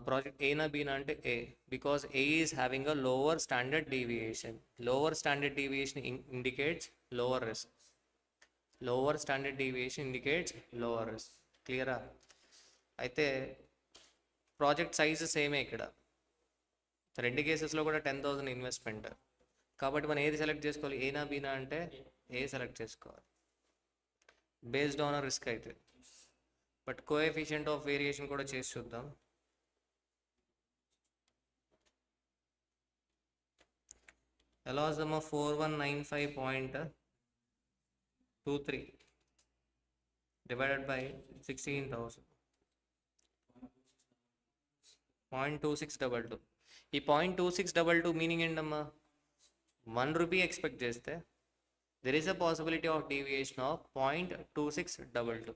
Speaker 1: project ఏనా బీనా అంటే A, because A is having a lower standard deviation. Lower standard deviation indicates lower risk. Lower standard deviation indicates lower risk. క్లియరా? అయితే ప్రాజెక్ట్ సైజ్ సేమే ఇక్కడ, రెండు కేసెస్లో కూడా 10,000 ఇన్వెస్ట్మెంట్. కాబట్టి మనం ఏది సెలెక్ట్ చేసుకోవాలి, ఏనా బీనా అంటే ఏ సెలెక్ట్ చేసుకోవాలి బేస్డ్ ఆన్ రిస్క్ అయితే. బట్ కోఎఫిషియంట్ ఆఫ్ వేరియేషన్ కూడా చేసి చూద్దాం. ఎలా వస్తుందమ్మా, 4195.23 divided by 16,000 0.2622. ఈ 0.2622 మీనింగ్ ఏంటమ్మా, 1 రూపీ ఎక్స్పెక్ట్ చేస్తే there is a possibility of deviation of 0.2622.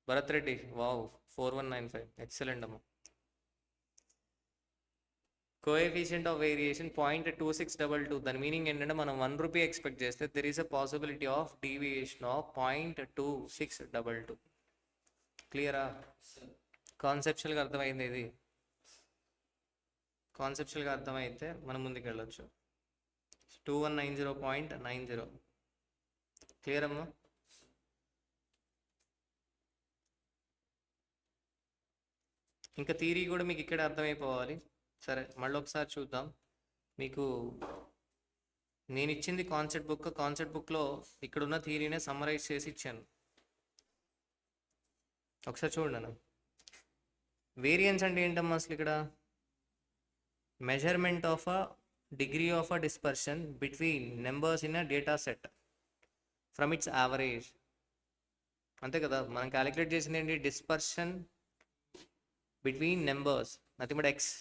Speaker 1: Bharat Reddy, wow, 4195, excellent అమ్మా. కోఎఫిషియంట్ ఆఫ్ వేరియేషన్ 0.2622, దాని మీనింగ్ ఏంటంటే మనం 1 రూపీ ఎక్స్పెక్ట్ చేస్తే there is a possibility of deviation of 0.2622. క్లియరా? కాన్సెప్చువల్గా అర్థమైంది ఇది. కాన్సెప్చువల్గా అర్థమైతే మనం ముందుకు వెళ్ళొచ్చు. 2190.90. క్లియర్ అమ్మా? ఇంకా థియరీ కూడా మీకు ఇక్కడ అర్థమైపోవాలి. సరే, మళ్ళీ ఒకసారి చూద్దాం. మీకు నేను ఇచ్చింది కాన్సెప్ట్ బుక్. కాన్సెప్ట్ బుక్లో ఇక్కడున్న థియరీనే సమ్మరైజ్ చేసి ఇచ్చాను, ఒకసారి చూడండి. వేరియన్స్ అంటే ఏంటమ్మా అసలు ఇక్కడ? Measurement of a degree of a dispersion between numbers in a data set from its average. అంతే కదా, మనం క్యాలిక్యులేట్ చేసింది ఏంటి? Dispersion between numbers, nothing but X.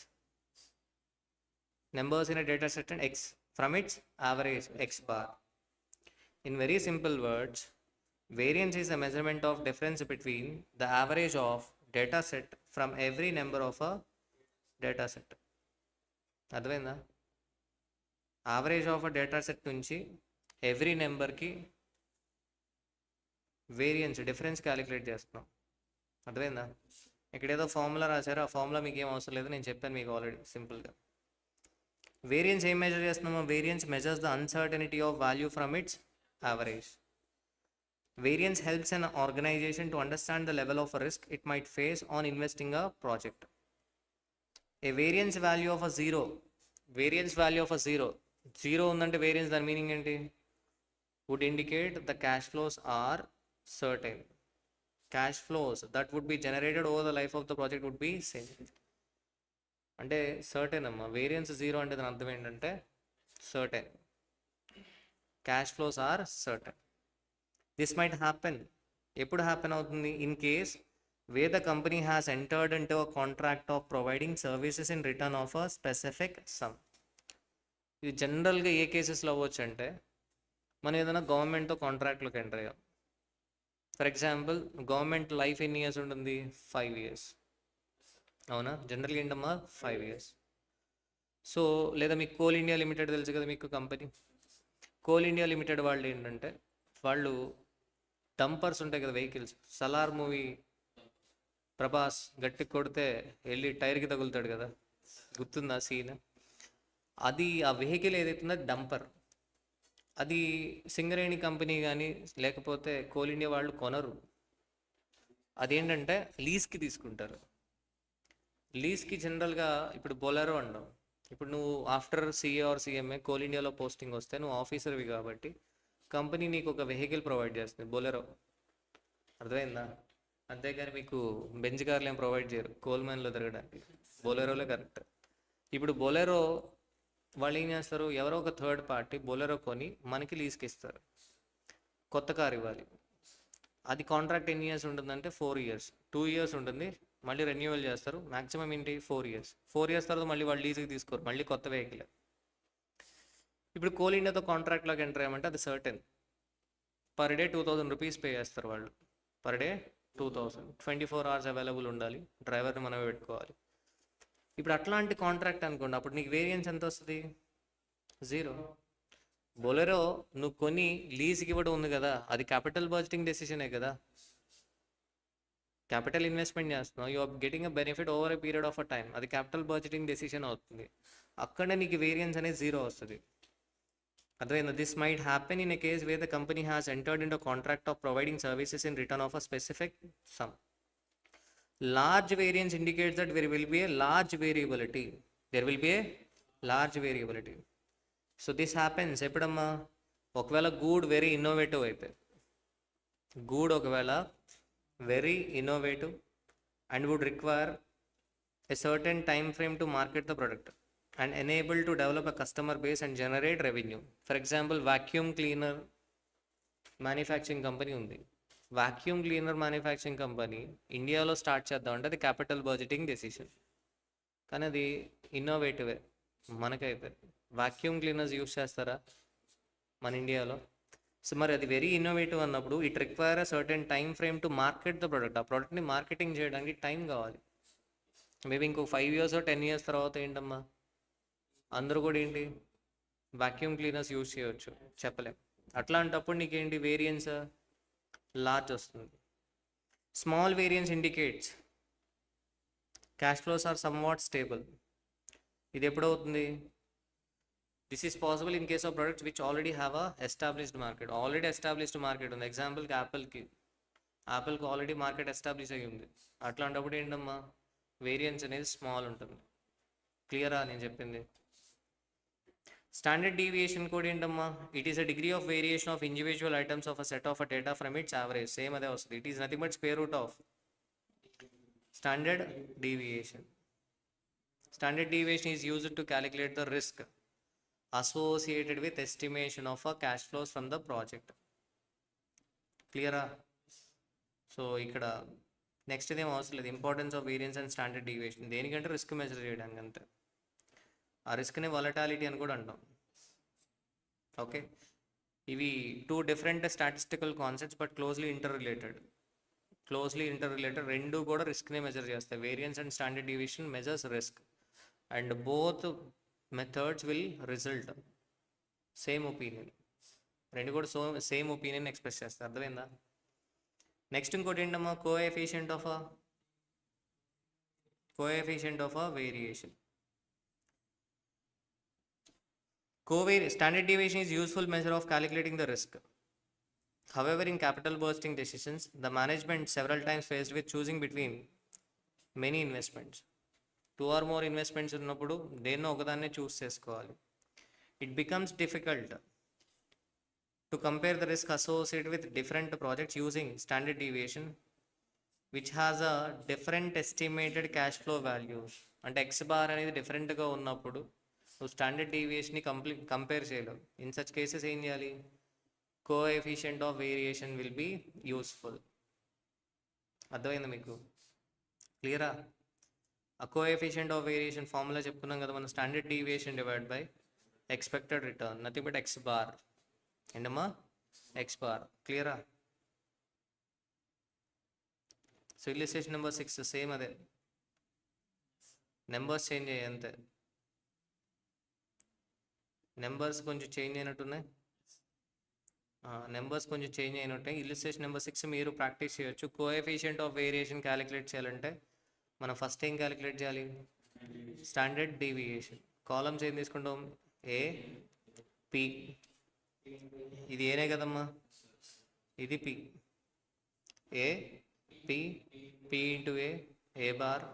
Speaker 1: Numbers in a data set and x from its average x bar. In very simple words, variance is a measurement of difference between the average of data set from every number of a data set. అర్థమైందా? Average of a data set నుంచి every నెంబర్కి variance difference calculate చేస్తున్నాం. అర్థమైందా? ఇక్కడ ఏదో formula రాశారు, ఆ formula మీకు ఏం అవసరం లేదు, నేను చెప్పాను మీకు ఆల్రెడీ సింపుల్గా. వేరియన్స్ ఏం మెజర్ చేస్తున్నామో, variance measures the uncertainty of value from its average. Variance helps an organization to understand the level of risk it might face on investing a project. A variance value of a 0 variance value of zero ఉందంటే variance దాని meaning ఏంటి? Would indicate the cash flows are certain. Cash flows that would be generated over the life of the project would be same. అంటే certain అమ్మా. Variance zero అంటే దాని అర్థం ఏంటంటే certain. Cash flows are certain. This might happen. ఎప్పుడు happen అవుతుంది? In case where the company has entered into a contract of providing services in return of a specific sum. ఇది జనరల్గా ఏ కేసెస్లో అవ్వచ్చు అంటే, మనం ఏదైనా గవర్నమెంట్తో కాంట్రాక్ట్లోకి ఎంటర్ అయ్యాం. ఫర్ ఎగ్జాంపుల్, గవర్నమెంట్ లైఫ్ ఎన్ని ఇయర్స్ ఉంటుంది? 5 years. అవునా? జనరల్గా ఏంటమ్మా 5 years. సో లేదా మీకు కోల్ ఇండియా లిమిటెడ్ తెలుసు కదా, మీకు కంపెనీ. కోల్ ఇండియా లిమిటెడ్ వాళ్ళు ఏంటంటే, వాళ్ళు డంపర్స్ ఉంటాయి కదా వెహికల్స్. సలార్ మూవీ ప్రభాస్ గట్టి కొడితే వెళ్ళి టైర్కి తగులుతాడు కదా, గుర్తుందా సీన్? అది ఆ వెహికల్ ఏదైతుందో డంపర్. అది సింగరేణి కంపెనీ కానీ లేకపోతే కోల్ ఇండియా వాళ్ళు కొనరు. అదేంటంటే లీజ్కి తీసుకుంటారు. లీజ్కి జనరల్గా ఇప్పుడు బొలెరో అంటాం. ఇప్పుడు నువ్వు after CA or CMA coal ఇండియాలో పోస్టింగ్ వస్తే నువ్వు ఆఫీసర్వి కాబట్టి కంపెనీ నీకు ఒక వెహికల్ ప్రొవైడ్ చేస్తుంది, బొలెరో. అర్థమైందా? అంతేగాని మీకు బెంజ్ కార్లు ఏం ప్రొవైడ్ చేయరు కోల్ మైన్లో తిరగడానికి. బొలెరోలే కరెక్ట్. ఇప్పుడు బొలెరో వాళ్ళు ఏం చేస్తారు? ఎవరో ఒక థర్డ్ పార్టీ బొలెరో కొని మనకి లీజ్కి ఇస్తారు, కొత్త కారు ఇవ్వాలి. అది కాంట్రాక్ట్ ఎన్ని ఇయర్స్ ఉంటుందంటే 4 years. 2 years ఉంటుంది, మళ్ళీ రెన్యూవల్ చేస్తారు. మ్యాక్సిమం ఏంటి? 4 years. 4 years తర్వాత మళ్ళీ వాళ్ళు లీజ్కి తీసుకోరు, మళ్ళీ కొత్త వెహికల్. ఇప్పుడు కోల్ ఇండియాతో కాంట్రాక్ట్లోకి ఎంటర్ అయ్యామంటే అది certain. Per day 2000 rupees pay చేస్తారు వాళ్ళు. Per day 2000. 24 hours అవైలబుల్ ఉండాలి, డ్రైవర్ని మనమే పెట్టుకోవాలి. ఇప్పుడు అట్లాంటి కాంట్రాక్ట్ అనుకోండి, అప్పుడు నీకు వేరియన్స్ ఎంత వస్తుంది? జీరో. బొలెరో నువ్వు కొని లీజ్కి ఇవ్వడం ఉంది కదా, అది క్యాపిటల్ బడ్జెటింగ్ డెసిషనే కదా. క్యాపిటల్ ఇన్వెస్ట్మెంట్ చేస్తున్నావు, you are getting a benefit over a period of a time. అది క్యాపిటల్ బడ్జెటింగ్ డెసిషన్ అవుతుంది. అక్కడే నీకు వేరియన్స్ అనేది జీరో వస్తుంది. అర్థమైందా? This might happen in a case where the company has entered in to contract of providing services in return of a specific sum. Large variance indicates that there will be a large variability. There will be a large variability. So this happens ఎప్పుడమ్మా? ఒకవేళ good very innovative అయితే, good ఒకవేళ very innovative and would require a certain time frame to market the product and enable to develop a customer base and generate revenue. For example, vacuum cleaner manufacturing company ఉంది. Vacuum cleaner manufacturing company ఇండియాలో start చేద్దామంటే అది capital budgeting decision, కానీ అది ఇన్నోవేటివే. మనకైతే vacuum cleaners use చేస్తారా మన ఇండియాలో? సో మరి అది వెరీ ఇన్నోవేటివ్ అన్నప్పుడు it require a certain time frame to market the product. ఆ ప్రోడక్ట్ని మార్కెటింగ్ చేయడానికి టైం కావాలి. మేబీ ఇంకో 5 years 10 years తర్వాత ఏంటమ్మా అందరూ కూడా ఏంటి వాక్యూమ్ క్లీనర్స్ యూస్ చేయవచ్చు, చెప్పలేం. అట్లాంటప్పుడు నీకేంటి వేరియన్స్ లార్జ్ వస్తుంది. Small variance indicates cash flows are somewhat stable. ఇది ఎప్పుడవుతుంది? This is possible in case of products which already have a established market. Already established market ఉంది. ఎగ్జాంపుల్కి యాపిల్కి ఆల్రెడీ మార్కెట్ ఎస్టాబ్లిష్ అయ్యి ఉంది. అట్లాంటప్పుడు ఏంటమ్మా వేరియన్స్ అనేది స్మాల్ ఉంటుంది. క్లియరా నేను చెప్పింది? స్టాండర్డ్ డీవియేషన్ కూడా ఏంటమ్మా? It is a degree of variation of individual items of a set of a data from its average. Same అదే వస్తుంది. It is nothing but square root of standard deviation. Standard deviation is used to calculate the risk associated with estimation of a cash flows from the project. క్లియరా? So ఇక్కడ next ఇదేం అవసరం లేదు. Importance of variance and standard deviation దేనికంటే risk measure చేయడానికి అంతే. ఆ రిస్క్ని volatility అని కూడా అంటాం. ఓకే, ఇవి 2 different statistical concepts but closely inter related. రెండు కూడా రిస్క్ని మెజర్ చేస్తాయి. Variance and standard deviation measures risk and both methods will result same opinion. రెండు కూడా సేమ్ ఒపీనియన్ ఎక్స్ప్రెస్ చేస్తాయి. అర్థమైందా? నెక్స్ట్ ఇంకోటి ఏంటమ్మా? Coefficient of a variation. Standard deviation is useful measure of calculating the risk. However, in capital budgeting decisions, the management several times faced with choosing between many investments. 2 or more investments ఉన్నప్పుడు దేన్నో ఒకదాన్నే choose చేసుకోవాలి. It becomes difficult to compare the risk associated with different projects using standard deviation which has a different estimated cash flow values. అంటే X bar అనేది డిఫరెంట్గా ఉన్నప్పుడు నువ్వు standard డీవియేషన్ని కంపేర్ చేయలేవు. ఇన్ సచ్ కేసెస్ ఏం చేయాలి? Coefficient of variation will be useful. అర్థమైందా మీకు? క్లియరా? ఆ కోఎఫిషియంట్ ఆఫ్ వేరియేషన్ ఫార్ములా చెప్పుకున్నాం కదా మనం, standard deviation divide by expected return, nothing but X bar. ఏంటమ్మా? X bar. క్లియరా? సో ఇల్లుస్ట్రేషన్ నెంబర్ 6 సేమ్ అదే, నెంబర్స్ చేంజ్ అయ్యాయి అంతే. నెంబర్స్ కొంచెం చేంజ్ అయినట్టున్నాయి, నెంబర్స్ కొంచెం చేంజ్ అయినట్టున్నాయి. ఇల్లుస్ట్రేషన్ నెంబర్ 6 మీరు ప్రాక్టీస్ చేయొచ్చు. కోఎఫిషియంట్ ఆఫ్ వేరియేషన్ క్యాలిక్యులేట్ చేయాలంటే మనం ఫస్ట్ ఏం క్యాలిక్యులేట్ చేయాలి? Standard deviation. కాలమ్స్ ఏం తీసుకుంటాం? ఏ, పి. ఇది ఏనే కదమ్మా, ఇది P. A, P, P into A bar,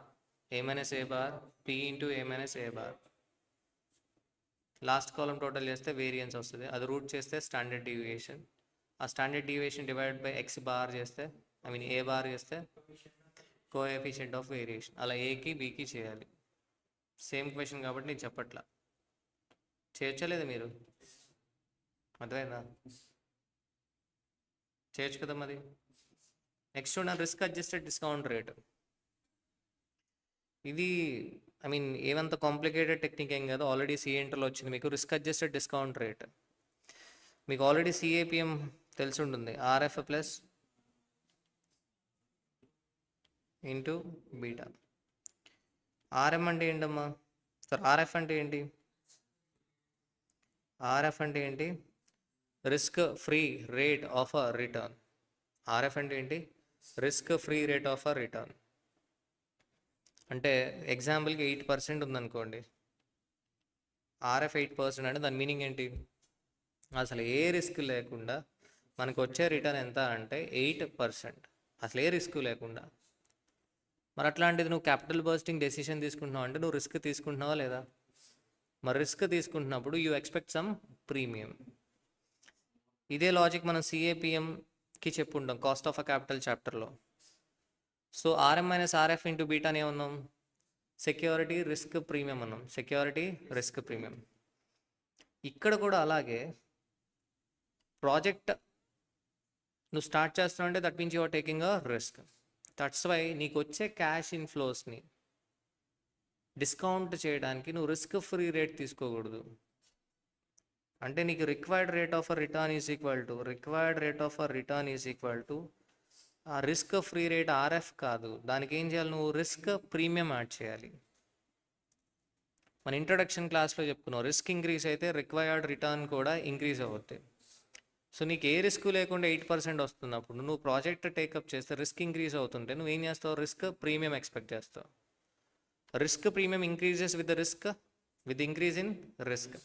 Speaker 1: A minus A bar, P into A minus A bar. Last column total చేస్తే వేరియన్స్ వస్తుంది, అది రూట్ చేస్తే స్టాండర్డ్ డీవియేషన్. ఆ standard deviation divide by X bar చేస్తే, ఐ మీన్ ఏ బార్ చేస్తే coefficient of variation. అలా ఏకి బీకి చేయాలి. సేమ్ క్వశ్చన్ కాబట్టి నేను చెప్పట్లా, చేయొచ్చలేదు మీరు? అర్థమైందా? చేయొచ్చు కదా మరి. నెక్స్ట్ ఉన్న రిస్క్ అడ్జస్టెడ్ డిస్కౌంట్ రేట్. ఇది ఐ మీన్ ఏమంత కాంప్లికేటెడ్ టెక్నిక్ ఏం కాదు, ఆల్రెడీ సిఎంటర్లో వచ్చింది మీకు. రిస్క్ అడ్జస్టెడ్ డిస్కౌంట్ రేట్ మీకు ఆల్రెడీ సిఏపిఎం తెలిసి ఉంటుంది, RF plus into beta. RM అంటే ఏంటమ్మా? సార్ ఆర్ఎఫ్ అంటే ఏంటి? ఆర్ఎఫ్ అంటే ఏంటి? Risk free rate of a return. RF అంటే ఏంటి? Risk free rate of a return. అంటే ఎగ్జాంపుల్కి 8% ఉందనుకోండి, ఆర్ఎఫ్ 8% అంటే దాని మీనింగ్ ఏంటి? అసలు ఏ రిస్క్ లేకుండా మనకు వచ్చే రిటర్న్ ఎంత అంటే 8%, అసలు ఏ రిస్క్ లేకుండా. మరి అట్లాంటిది నువ్వు క్యాపిటల్ బర్స్టింగ్ డెసిషన్ తీసుకుంటున్నావు అంటే నువ్వు రిస్క్ తీసుకుంటున్నావా లేదా? మరి రిస్క్ తీసుకుంటున్నప్పుడు యూ ఎక్స్పెక్ట్ సమ్ ప్రీమియం. ఇదే లాజిక్ మనం సిఏపిఎంకి చెప్పుంటాం కాస్ట్ ఆఫ్ అ క్యాపిటల్ చాప్టర్లో. So RM minus RF into బీటాని ఏమన్నాం? సెక్యూరిటీ రిస్క్ ప్రీమియం అన్నాం. Security risk premium. ఇక్కడ కూడా అలాగే ప్రాజెక్ట్ నువ్వు స్టార్ట్ చేస్తున్నావు అంటే that means your taking a risk. That's why నీకు వచ్చే క్యాష్ ఇన్ఫ్లోస్ని డిస్కౌంట్ చేయడానికి నువ్వు రిస్క్ ఫ్రీ రేట్ తీసుకోకూడదు. అంటే నీకు required rate of a return is equal to ఆ రిస్క్ ఫ్రీ రేట్ ఆర్ఎఫ్ కాదు, దానికి ఏం చేయాలి? నువ్వు రిస్క్ ప్రీమియం యాడ్ చేయాలి. మన ఇంట్రొడక్షన్ క్లాస్లో చెప్పుకున్నావు, రిస్క్ ఇంక్రీజ్ అయితే రిక్వైర్డ్ రిటర్న్ కూడా ఇంక్రీజ్ అవుతుంది. సో నీకు ఏ రిస్క్ లేకుండా 8% వస్తున్నప్పుడు నువ్వు ప్రాజెక్ట్ టేకప్ చేస్తే రిస్క్ ఇంక్రీజ్ అవుతుంటే నువ్వు ఏం చేస్తావు? రిస్క్ ప్రీమియం ఎక్స్పెక్ట్ చేస్తావు. Risk premium increases with increase in risk.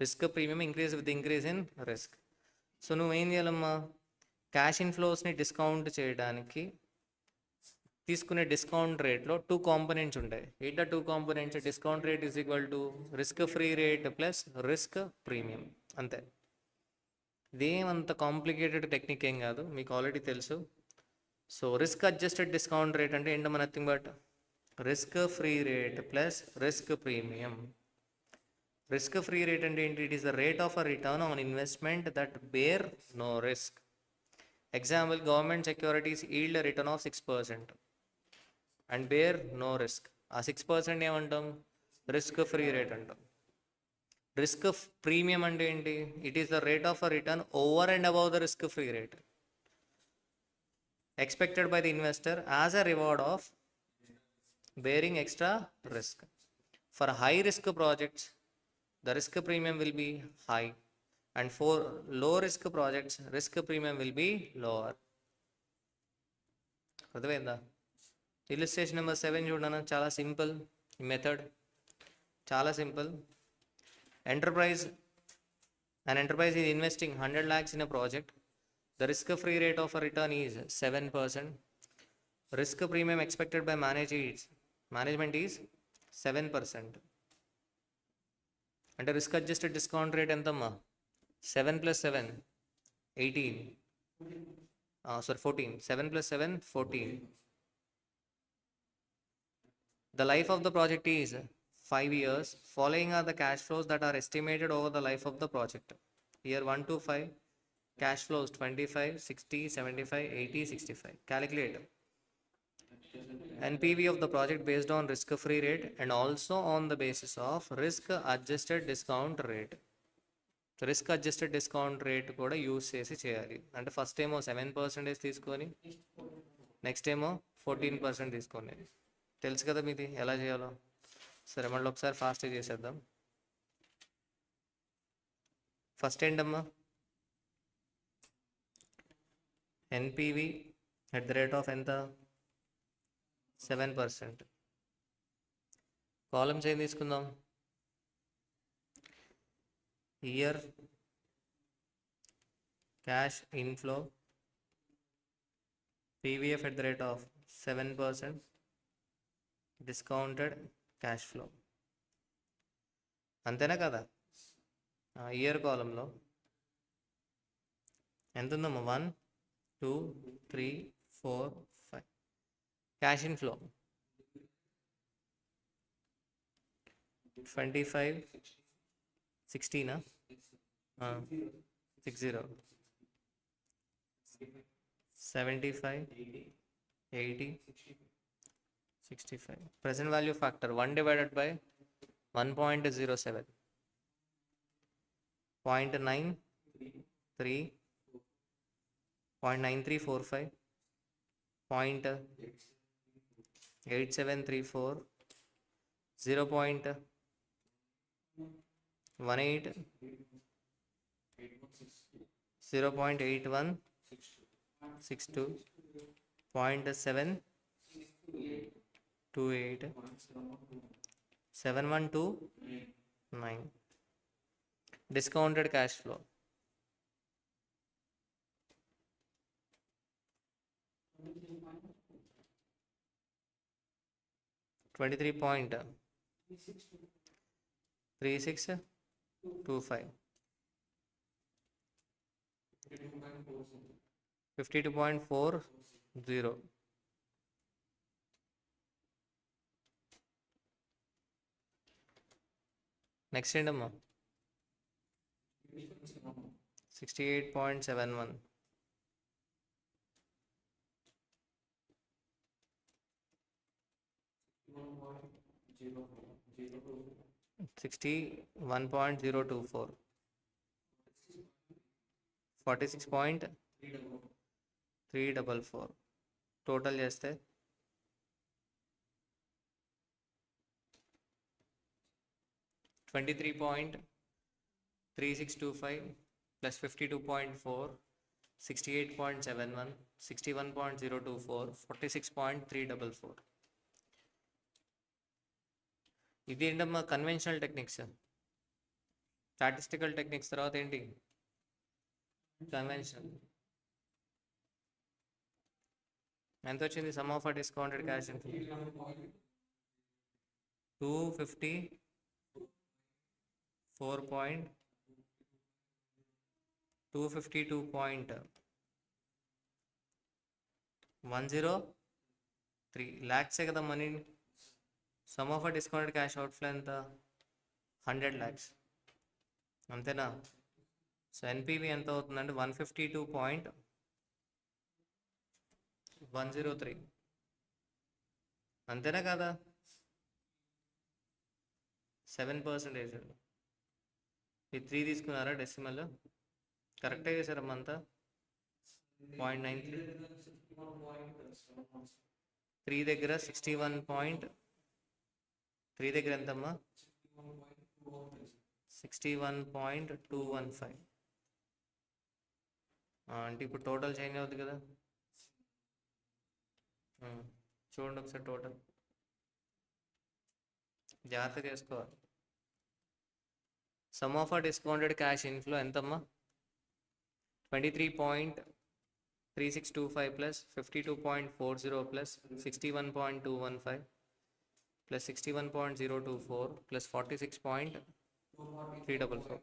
Speaker 1: Risk premium increase with increase in risk. So నువ్వేం చేయాలమ్మా? క్యాష్ ఇన్ఫ్లోస్ని డిస్కౌంట్ చేయడానికి తీసుకునే డిస్కౌంట్ రేట్లో 2 కాంపోనెంట్స్ ఉంటాయి. ఏంటా 2 components? Discount rate is equal to risk free rate plus risk premium. అంతే. ఇదేమంత complicated technique ఏం కాదు, మీకు ఆల్రెడీ తెలుసు. So risk adjusted discount rate అంటే ఏంటమ్మా? Nothing but risk free rate plus risk premium. Risk free rate అంటే ఏంటి? It is the rate of a return on investment that bear no risk. Example, government securities yield return of 6% and bear no risk. ఆ 6% ఏమంటాం? Risk free rate అంటాం. Risk premium అంటే ఏంటి? It is the rate of a return over and above the risk free rate expected by the investor as a reward of bearing extra risk. For high risk projects the risk premium will be high, and for low risk projects risk premium will be lower. అర్థమైందా? Illustration number 7 చూడనా, చాలా simple method, చాలా simple. An enterprise is investing 100 lakhs in a project. The risk free rate of a return is 7%. Risk premium expected by management is 7%. అంటే risk adjusted discount rate ఎంతమ్మా? 7 + 7 18, 14. 7 + 7 14. The life of the project is 5 years. Following are the cash flows that are estimated over the life of the project. Year 1 to 5, cash flows 25, 60, 75, 80, 65. Calculate NPV of the project based on risk-free rate and also on the basis of risk-adjusted discount rate. Risk adjusted discount rate కూడా use చేసి చేయాలి. అంటే first ఏమో 7% తీసుకొని next ఏమో 14% తీసుకొని. తెలుసు కదా మీది ఎలా చేయాలో. సరే మళ్ళీ ఒకసారి ఫాస్ట్గా చేసేద్దాం. ఫస్ట్ ఏంటమ్మా? NPV at the rate of ఎంత? 7%. కాలమ్స్ ఏం తీసుకుందాం? Year cash inflow, PVF at the rate of 7%, discounted cash flow. అంతేనా కదా? ఇయర్ కాలంలో ఎంత ఉందమ్మా? 1, 2, 3, 4, 5. Cash inflow 25, 16, 60, 75, 80, 65. Present value factor 1 divided by 1.07, 0.93, 0.9345, 0.8734, 0.18, 0.8162, 0.728, 7129. Discounted cash flow 23.3625, 52.40. Next ఏంటమ్మా? 68.71, 61.024, 46.344. టోటల్ చేస్తే 23.3625 plus 52.4, 68.71, 61.024, 46.344. ఇది ఏంటమ్మా? Conventional techniques. స్టాటిస్టికల్ టెక్నిక్స్ తర్వాత ఏంటి? కన్వెన్షనల్. ఎంత వచ్చింది? Some of discounted cash inflow 252.103 lakhs కదా money. Some of discounted cash outflow ఎంత? 100 lakhs. అంతేనా? సో ఎన్పివి ఎంత అవుతుందంటే 152.103. అంతేనా కదా? 7%. ఈ 3 తీసుకున్నారా డెసిమల్? కరెక్టే చేశారమ్మా అంతా. 0.93, 3 దగ్గర 3 దగ్గర ఎంతమ్మా? 61.215. అంటే ఇప్పుడు టోటల్ చేంజ్ అవుతుంది కదా. చూడండి ఒకసారి టోటల్ జాగ్రత్తగా చేసుకోవాలి. Some of discounted cash inflow ఎంతమ్మా? 23.3625 plus 52.40 plus 61.215 plus 61.024 plus 46.344.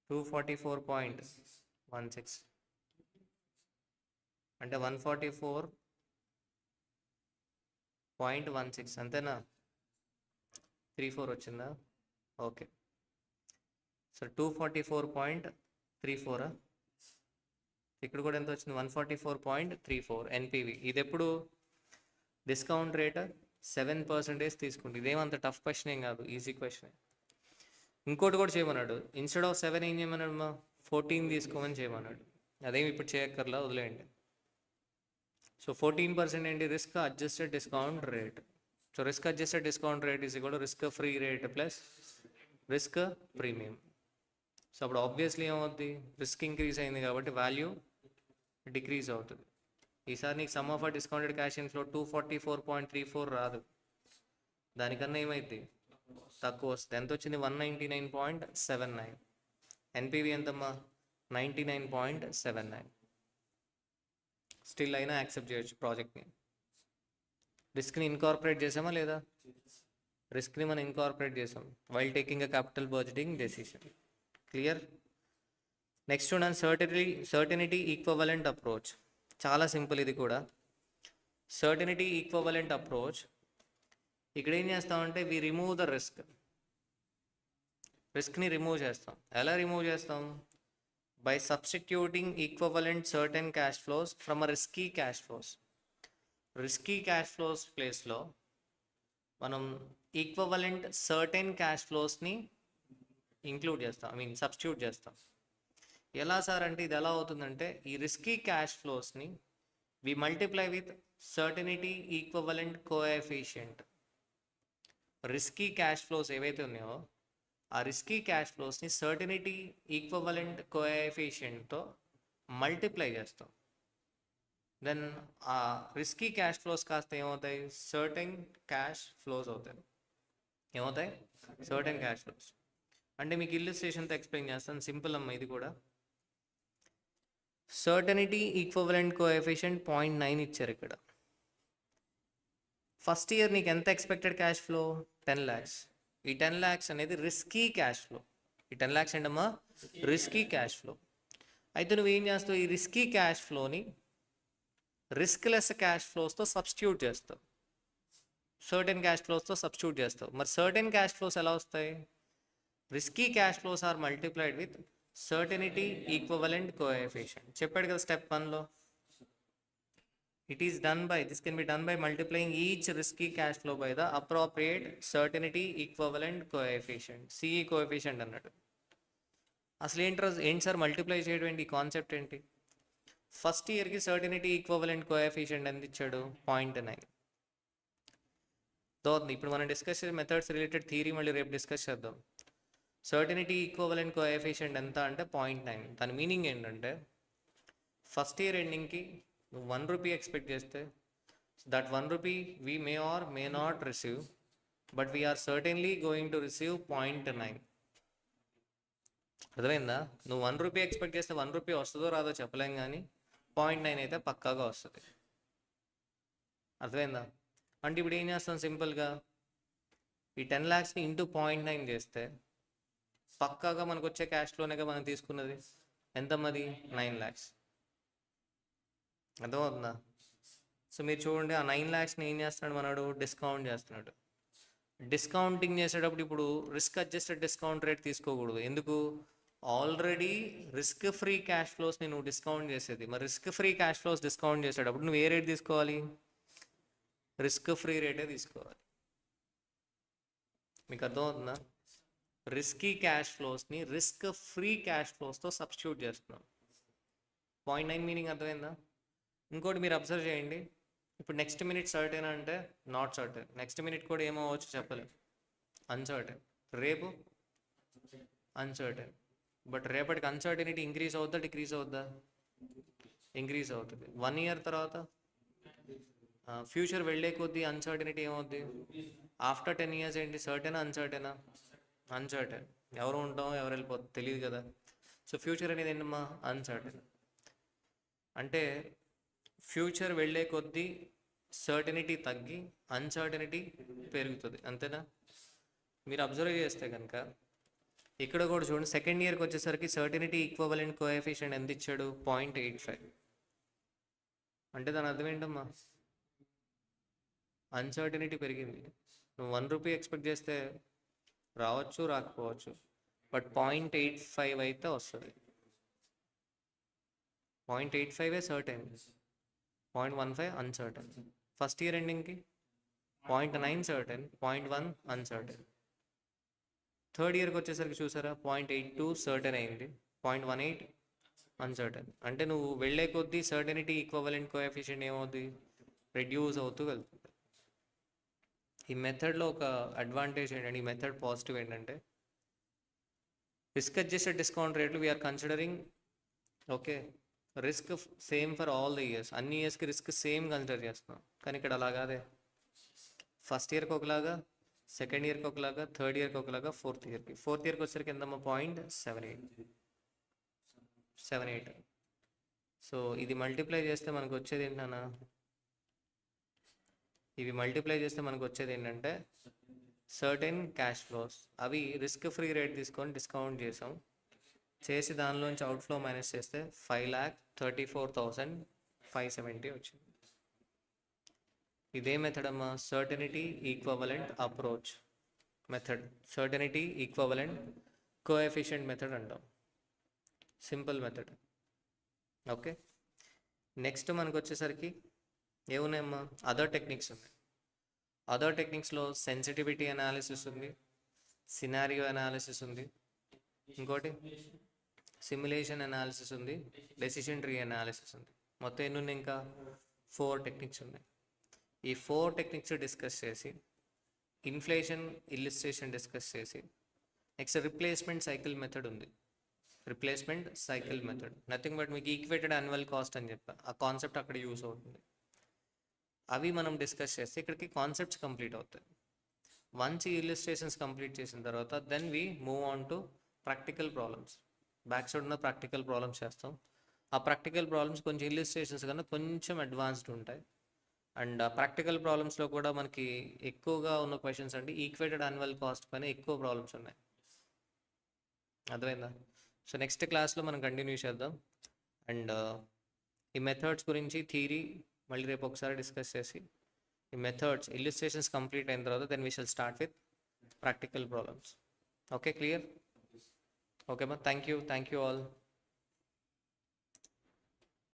Speaker 1: 244.16 అంటే 144.16 అంతేనా? 34 వచ్చిందా? ఓకే. సో 244.34 ఇక్కడ కూడా ఎంత వచ్చింది? 144.34 ఎన్పివి. ఇది ఎప్పుడు డిస్కౌంట్ రేట్ 7% తీసుకుంటుంది. ఇదేమంత టఫ్ క్వశ్చన్ ఏం కాదు, ఈజీ క్వశ్చన్. ఇంకోటి కూడా చేయమన్నాడు, ఇన్స్టెడ్ ఆఫ్ 7 ఏం చేయమన్నాడు మా 14 తీసుకోమని చేయమన్నాడు. అదేమి ఇప్పుడు చేయక్కర్లా, వదిలేయండి. సో 14% ఏంటి? Risk adjusted discount rate. So risk adjusted discount rate is equal to risk free rate plus risk premium. So అప్పుడు ఆబ్వియస్లీ ఏమవుద్ది? రిస్క్ ఇంక్రీజ్ అయింది కాబట్టి వాల్యూ డిక్రీజ్ అవుతుంది. ఈసారి నీకు some of discounted cash inflow 244.34 రాదు, దానికన్నా ఏమైంది? తక్కువ వస్తుంది. ఎంత వచ్చింది? 199.79. ఎన్పివి ఎంతమ్మా? 99.79. స్టిల్ అయినా యాక్సెప్ట్ చేయొచ్చు ప్రాజెక్ట్ని. రిస్క్ని ఇన్కార్పొరేట్ చేసామా లేదా? రిస్క్ని మనం ఇన్కార్పొరేట్ చేసాం while taking a capital budgeting decision. Clear? Next చూడండి, సర్టెనిటీ ఈక్వివలెంట్ అప్రోచ్. చాలా సింపుల్ ఇది కూడా. సర్టెనిటీ ఈక్వివలెంట్ అప్రోచ్ ఇక్కడ ఏం చేస్తామంటే వి రిమూవ్ ద రిస్క్ని రిమూవ్ చేస్తాం. ఎలా రిమూవ్ చేస్తాం? By substituting equivalent certain cash flows from a risky cash flows. Risky cash flows ప్లేస్లో మనం ఈక్వివలెంట్ సర్టెన్ క్యాష్ ఫ్లోస్ని ఇంక్లూడ్ చేస్తాం, సబ్స్టిట్యూట్ చేస్తాం. ఎలా సార్ అంటే ఇది ఎలా అవుతుందంటే, ఈ risky cash ఫ్లోస్ని we multiply with certainty equivalent coefficient. Risky cash flows ఏవైతే ఉన్నాయో ఆ రిస్కీ క్యాష్ ఫ్లోస్ని సర్టెనిటీ ఈక్వివలెంట్ కోఎఫిషియంట్తో మల్టిప్లై చేస్తాం. దెన్ ఆ రిస్కీ క్యాష్ ఫ్లోస్ కాస్త ఏమవుతాయి? సర్టెన్ క్యాష్ ఫ్లోస్ అవుతాయి. ఏమవుతాయి? Certain cash flows. అంటే మీకు ఇల్లుస్ట్రేషన్తో ఎక్స్ప్లెయిన్ చేస్తాను, సింపుల్ అమ్మ ఇది కూడా. సర్టెనిటీ ఈక్వివలెంట్ కోఎఫిషియంట్ 0.9 ఇచ్చారు ఇక్కడ. ఫస్ట్ ఇయర్ నీకు ఎంత ఎక్స్పెక్టెడ్ క్యాష్ ఫ్లో? 10 lakhs. ఈ 10 lakhs అనేది రిస్కీ క్యాష్ ఫ్లో. ఈ 10 lakhs ఏంటమ్మా? Risky cash flow. అయితే నువ్వు ఏం చేస్తావు? ఈ రిస్కీ క్యాష్ ఫ్లోని రిస్క్లెస్ క్యాష్ ఫ్లోస్తో సబ్స్టిట్యూట్ చేస్తావు, సర్టెన్ క్యాష్ ఫ్లోస్తో సబ్స్టిట్యూట్ చేస్తావు. మరి సర్టెన్ క్యాష్ ఫ్లోస్ ఎలా వస్తాయి? Risky cash flows are multiplied with certainty equivalent coefficient. చెప్పాడు కదా స్టెప్ 1లో. This can be done by multiplying each risky cash flow by the appropriate certainty equivalent coefficient. CE coefficient అన్నాడు. అసలు ఏంటి sir multiply చేయడం ఏంటి? కాన్సెప్ట్ ఏంటి? First ఇయర్కి సర్టెనిటీ ఈక్వివలెంట్ కోఎఫిషియంట్ ఎంత ఇచ్చాడు? 0.9. ఇప్పుడు మనం డిస్కస్ చేసే మెథడ్స్ రిలేటెడ్ థియరీ మళ్ళీ రేపు డిస్కస్ చేద్దాం. సర్టెనిటీ ఈక్వివలెంట్ కోఎఫిషియంట్ ఎంత అంటే 0.9. దాని మీనింగ్ ఏంటంటే ఫస్ట్ ఇయర్ ఎండింగ్కి నువ్వు 1 రూపీ ఎక్స్పెక్ట్ చేస్తే that 1 rupee we may or may not receive, but we are certainly going to receive 0.9. అర్థమైందా? నువ్వు 1 రూపీ ఎక్స్పెక్ట్ చేస్తే 1 రూపీ వస్తుందో రాదో చెప్పలేం, కానీ 0.9 అయితే పక్కాగా వస్తుంది. అర్థమైందా? అంటే ఇప్పుడు ఏం చేస్తాం? సింపుల్గా ఈ 10 lakhsని ఇంటూ 0.9 చేస్తే పక్కాగా మనకు వచ్చే క్యాష్ ఫ్లోనేగా మనం తీసుకున్నది. ఎంత మరి? 9 lakhs. అర్థమవుతుందా? సో మీరు చూడండి, ఆ 9 lakhsని ఏం చేస్తున్నాడు మనడు? డిస్కౌంట్ చేస్తున్నాడు. డిస్కౌంటింగ్ చేసేటప్పుడు ఇప్పుడు రిస్క్ అడ్జస్టెడ్ డిస్కౌంట్ రేట్ తీసుకోకూడదు. ఎందుకు? ఆల్రెడీ రిస్క్ ఫ్రీ క్యాష్ ఫ్లోస్ని నువ్వు డిస్కౌంట్ చేసేది. మరి risk free cash flows discount చేసేటప్పుడు నువ్వు ఏ రేట్ తీసుకోవాలి? రిస్క్ ఫ్రీ రేటే తీసుకోవాలి. మీకు అర్థమవుతుందా? రిస్కీ క్యాష్ ఫ్లోస్ని రిస్క్ ఫ్రీ క్యాష్ ఫ్లోస్తో సబ్స్టిట్యూట్ చేస్తున్నాం. 0.9 మీనింగ్ అర్థమైందా? ఇంకోటి మీరు అబ్జర్వ్ చేయండి, ఇప్పుడు నెక్స్ట్ మినిట్ సర్టెన్ అంటే నాట్ సర్టెన్, నెక్స్ట్ మినిట్ కూడా ఏమవచ్చు చెప్పలేదు, అన్సర్టెన్. రేపు అన్సర్టెన్. బట్ రేపటికి అన్సర్టెనిటీ ఇంక్రీజ్ అవుద్దా డిక్రీజ్ అవుద్దా? ఇంక్రీజ్ అవుతుంది. 1 year తర్వాత ఫ్యూచర్ వెళ్ళే కొద్దీ అన్సర్టెనిటీ ఏమవుద్ది? ఆఫ్టర్ 10 years ఏంటి? సర్టెనా అన్సర్టెనా? అన్సర్టెన్. ఎవరు ఉంటాం ఎవరు వెళ్ళిపోతాం తెలియదు కదా. సో ఫ్యూచర్ అనేది ఏంటమ్మా? అన్సర్టెన్. అంటే ఫ్యూచర్ వెళ్ళే కొద్దీ సర్టనిటీ తగ్గి అన్సర్టనిటీ పెరుగుతుంది, అంతేనా? మీరు అబ్జర్వ్ చేస్తే కనుక ఇక్కడ కూడా చూడండి, సెకండ్ ఇయర్కి వచ్చేసరికి సర్టనిటీ ఈక్వలెంట్ కోఎఫిషియంట్ ఎంత ఇచ్చాడు? 0.85. అంటే దాని అర్థం ఏంటమ్మా? అన్సర్టనిటీ పెరిగింది. నువ్వు 1 రూపీ ఎక్స్పెక్ట్ చేస్తే రావచ్చు, రాకపోవచ్చు, బట్ 0.85 అయితే వస్తుంది. 0.85 సర్టెన్, 0.15 అన్సర్టెన్. ఫస్ట్ ఇయర్ ఎండింగ్కి 0.9 సర్టెన్, 0.1 అన్సర్టెన్. థర్డ్ ఇయర్కి వచ్చేసరికి చూసారా, 0.82 సర్టెన్ అయింది, 0.18 అన్సర్టెన్. అంటే నువ్వు వెళ్ళే కొద్దీ సర్టెనిటీ ఈక్వలెంట్ కోఎఫిషియంట్ ఏమవుతుంది? రెడ్యూస్ అవుతూ వెళ్తుంది. ఈ మెథడ్లో ఒక అడ్వాంటేజ్ ఏంటంటే, ఈ మెథడ్ పాజిటివ్ ఏంటంటే, రిస్క్ అడ్జస్టెడ్ డిస్కౌంట్ రేట్లు we are considering, okay, risk same for all the years, అన్ని ఇయర్స్కి రిస్క్ సేమ్ కన్సిడర్ చేస్తున్నాం. కానీ ఇక్కడ అలా కాదే, ఫస్ట్ ఇయర్కి ఒకలాగా, సెకండ్ ఇయర్కి ఒకలాగా, థర్డ్ ఇయర్కి ఒకలాగా, ఫోర్త్ ఇయర్కి వచ్చేసరికి ఎంతమ్మా? 0.78. సో ఇది మల్టిప్లై చేస్తే మనకు వచ్చేది ఏంటన్నా? ఇవి మల్టిప్లై చేస్తే మనకు వచ్చేది ఏంటంటే సర్టెన్ క్యాష్ ఫ్లోస్, అవి రిస్క్ ఫ్రీ రేట్ తీసుకొని డిస్కౌంట్ చేసి దానిలోంచి అవుట్ఫ్లో మైనస్ చేస్తే 5,34,570 వచ్చింది. ఇదే మెథడ్ అమ్మా, certainty equivalent approach method, certainty equivalent coefficient method అంటాం. Simple method. ఓకే, నెక్స్ట్ మనకు వచ్చేసరికి ఏమున్నాయమ్మా? అదర్ టెక్నిక్స్ ఉన్నాయి. అదర్ టెక్నిక్స్లో సెన్సిటివిటీ అనాలిసిస్ ఉంది, సినారియో అనాలిసిస్ ఉంది, ఇంకోటి సిమ్యులేషన్ అనాలిసిస్ ఉంది, డెసిషన్ ట్రీ అనాలిసిస్ ఉంది. మొత్తం ఎన్ని ఉన్నాయి? ఇంకా 4 టెక్నిక్స్ ఉన్నాయి. ఈ 4 టెక్నిక్స్ డిస్కస్ చేసి, ఇన్ఫ్లేషన్ ఇల్లుస్ట్రేషన్ డిస్కస్ చేసి, నెక్స్ట్ రిప్లేస్మెంట్ సైకిల్ మెథడ్ ఉంది. Replacement cycle method nothing but మీకు ఈక్వేటెడ్ యాన్యువల్ కాస్ట్ అని చెప్పా, ఆ కాన్సెప్ట్ అక్కడ యూస్ అవుతుంది. అవి మనం డిస్కస్ చేస్తే ఇక్కడికి కాన్సెప్ట్స్ కంప్లీట్ అవుతాయి. వన్స్ ఈ ఇల్లుస్ట్రేషన్స్ కంప్లీట్ చేసిన తర్వాత then we move on to practical problems. Back side ఉన్న ప్రాక్టికల్ ప్రాబ్లమ్స్ చేస్తాం. ఆ ప్రాక్టికల్ ప్రాబ్లమ్స్ కొంచెం ఇల్లుస్ట్రేషన్స్ కన్నా కొంచెం అడ్వాన్స్డ్ ఉంటాయి. అండ్ ప్రాక్టికల్ ప్రాబ్లమ్స్లో కూడా మనకి ఎక్కువగా ఉన్న క్వశ్చన్స్ అంటే ఈక్వేటెడ్ యాన్యువల్ కాస్ట్ పైన ఎక్కువ ప్రాబ్లమ్స్ ఉన్నాయి. అర్థమైందా? సో నెక్స్ట్ క్లాస్లో మనం కంటిన్యూ చేద్దాం. అండ్ ఈ మెథడ్స్ గురించి థియరీ మళ్ళీ రేపు ఒకసారి డిస్కస్ చేసి, ఈ మెథడ్స్ ఇల్లుస్ట్రేషన్స్ కంప్లీట్ అయిన తర్వాత then we shall start with practical problems. Okay, clear? Okay మా, థ్యాంక్ యూ ఆల్.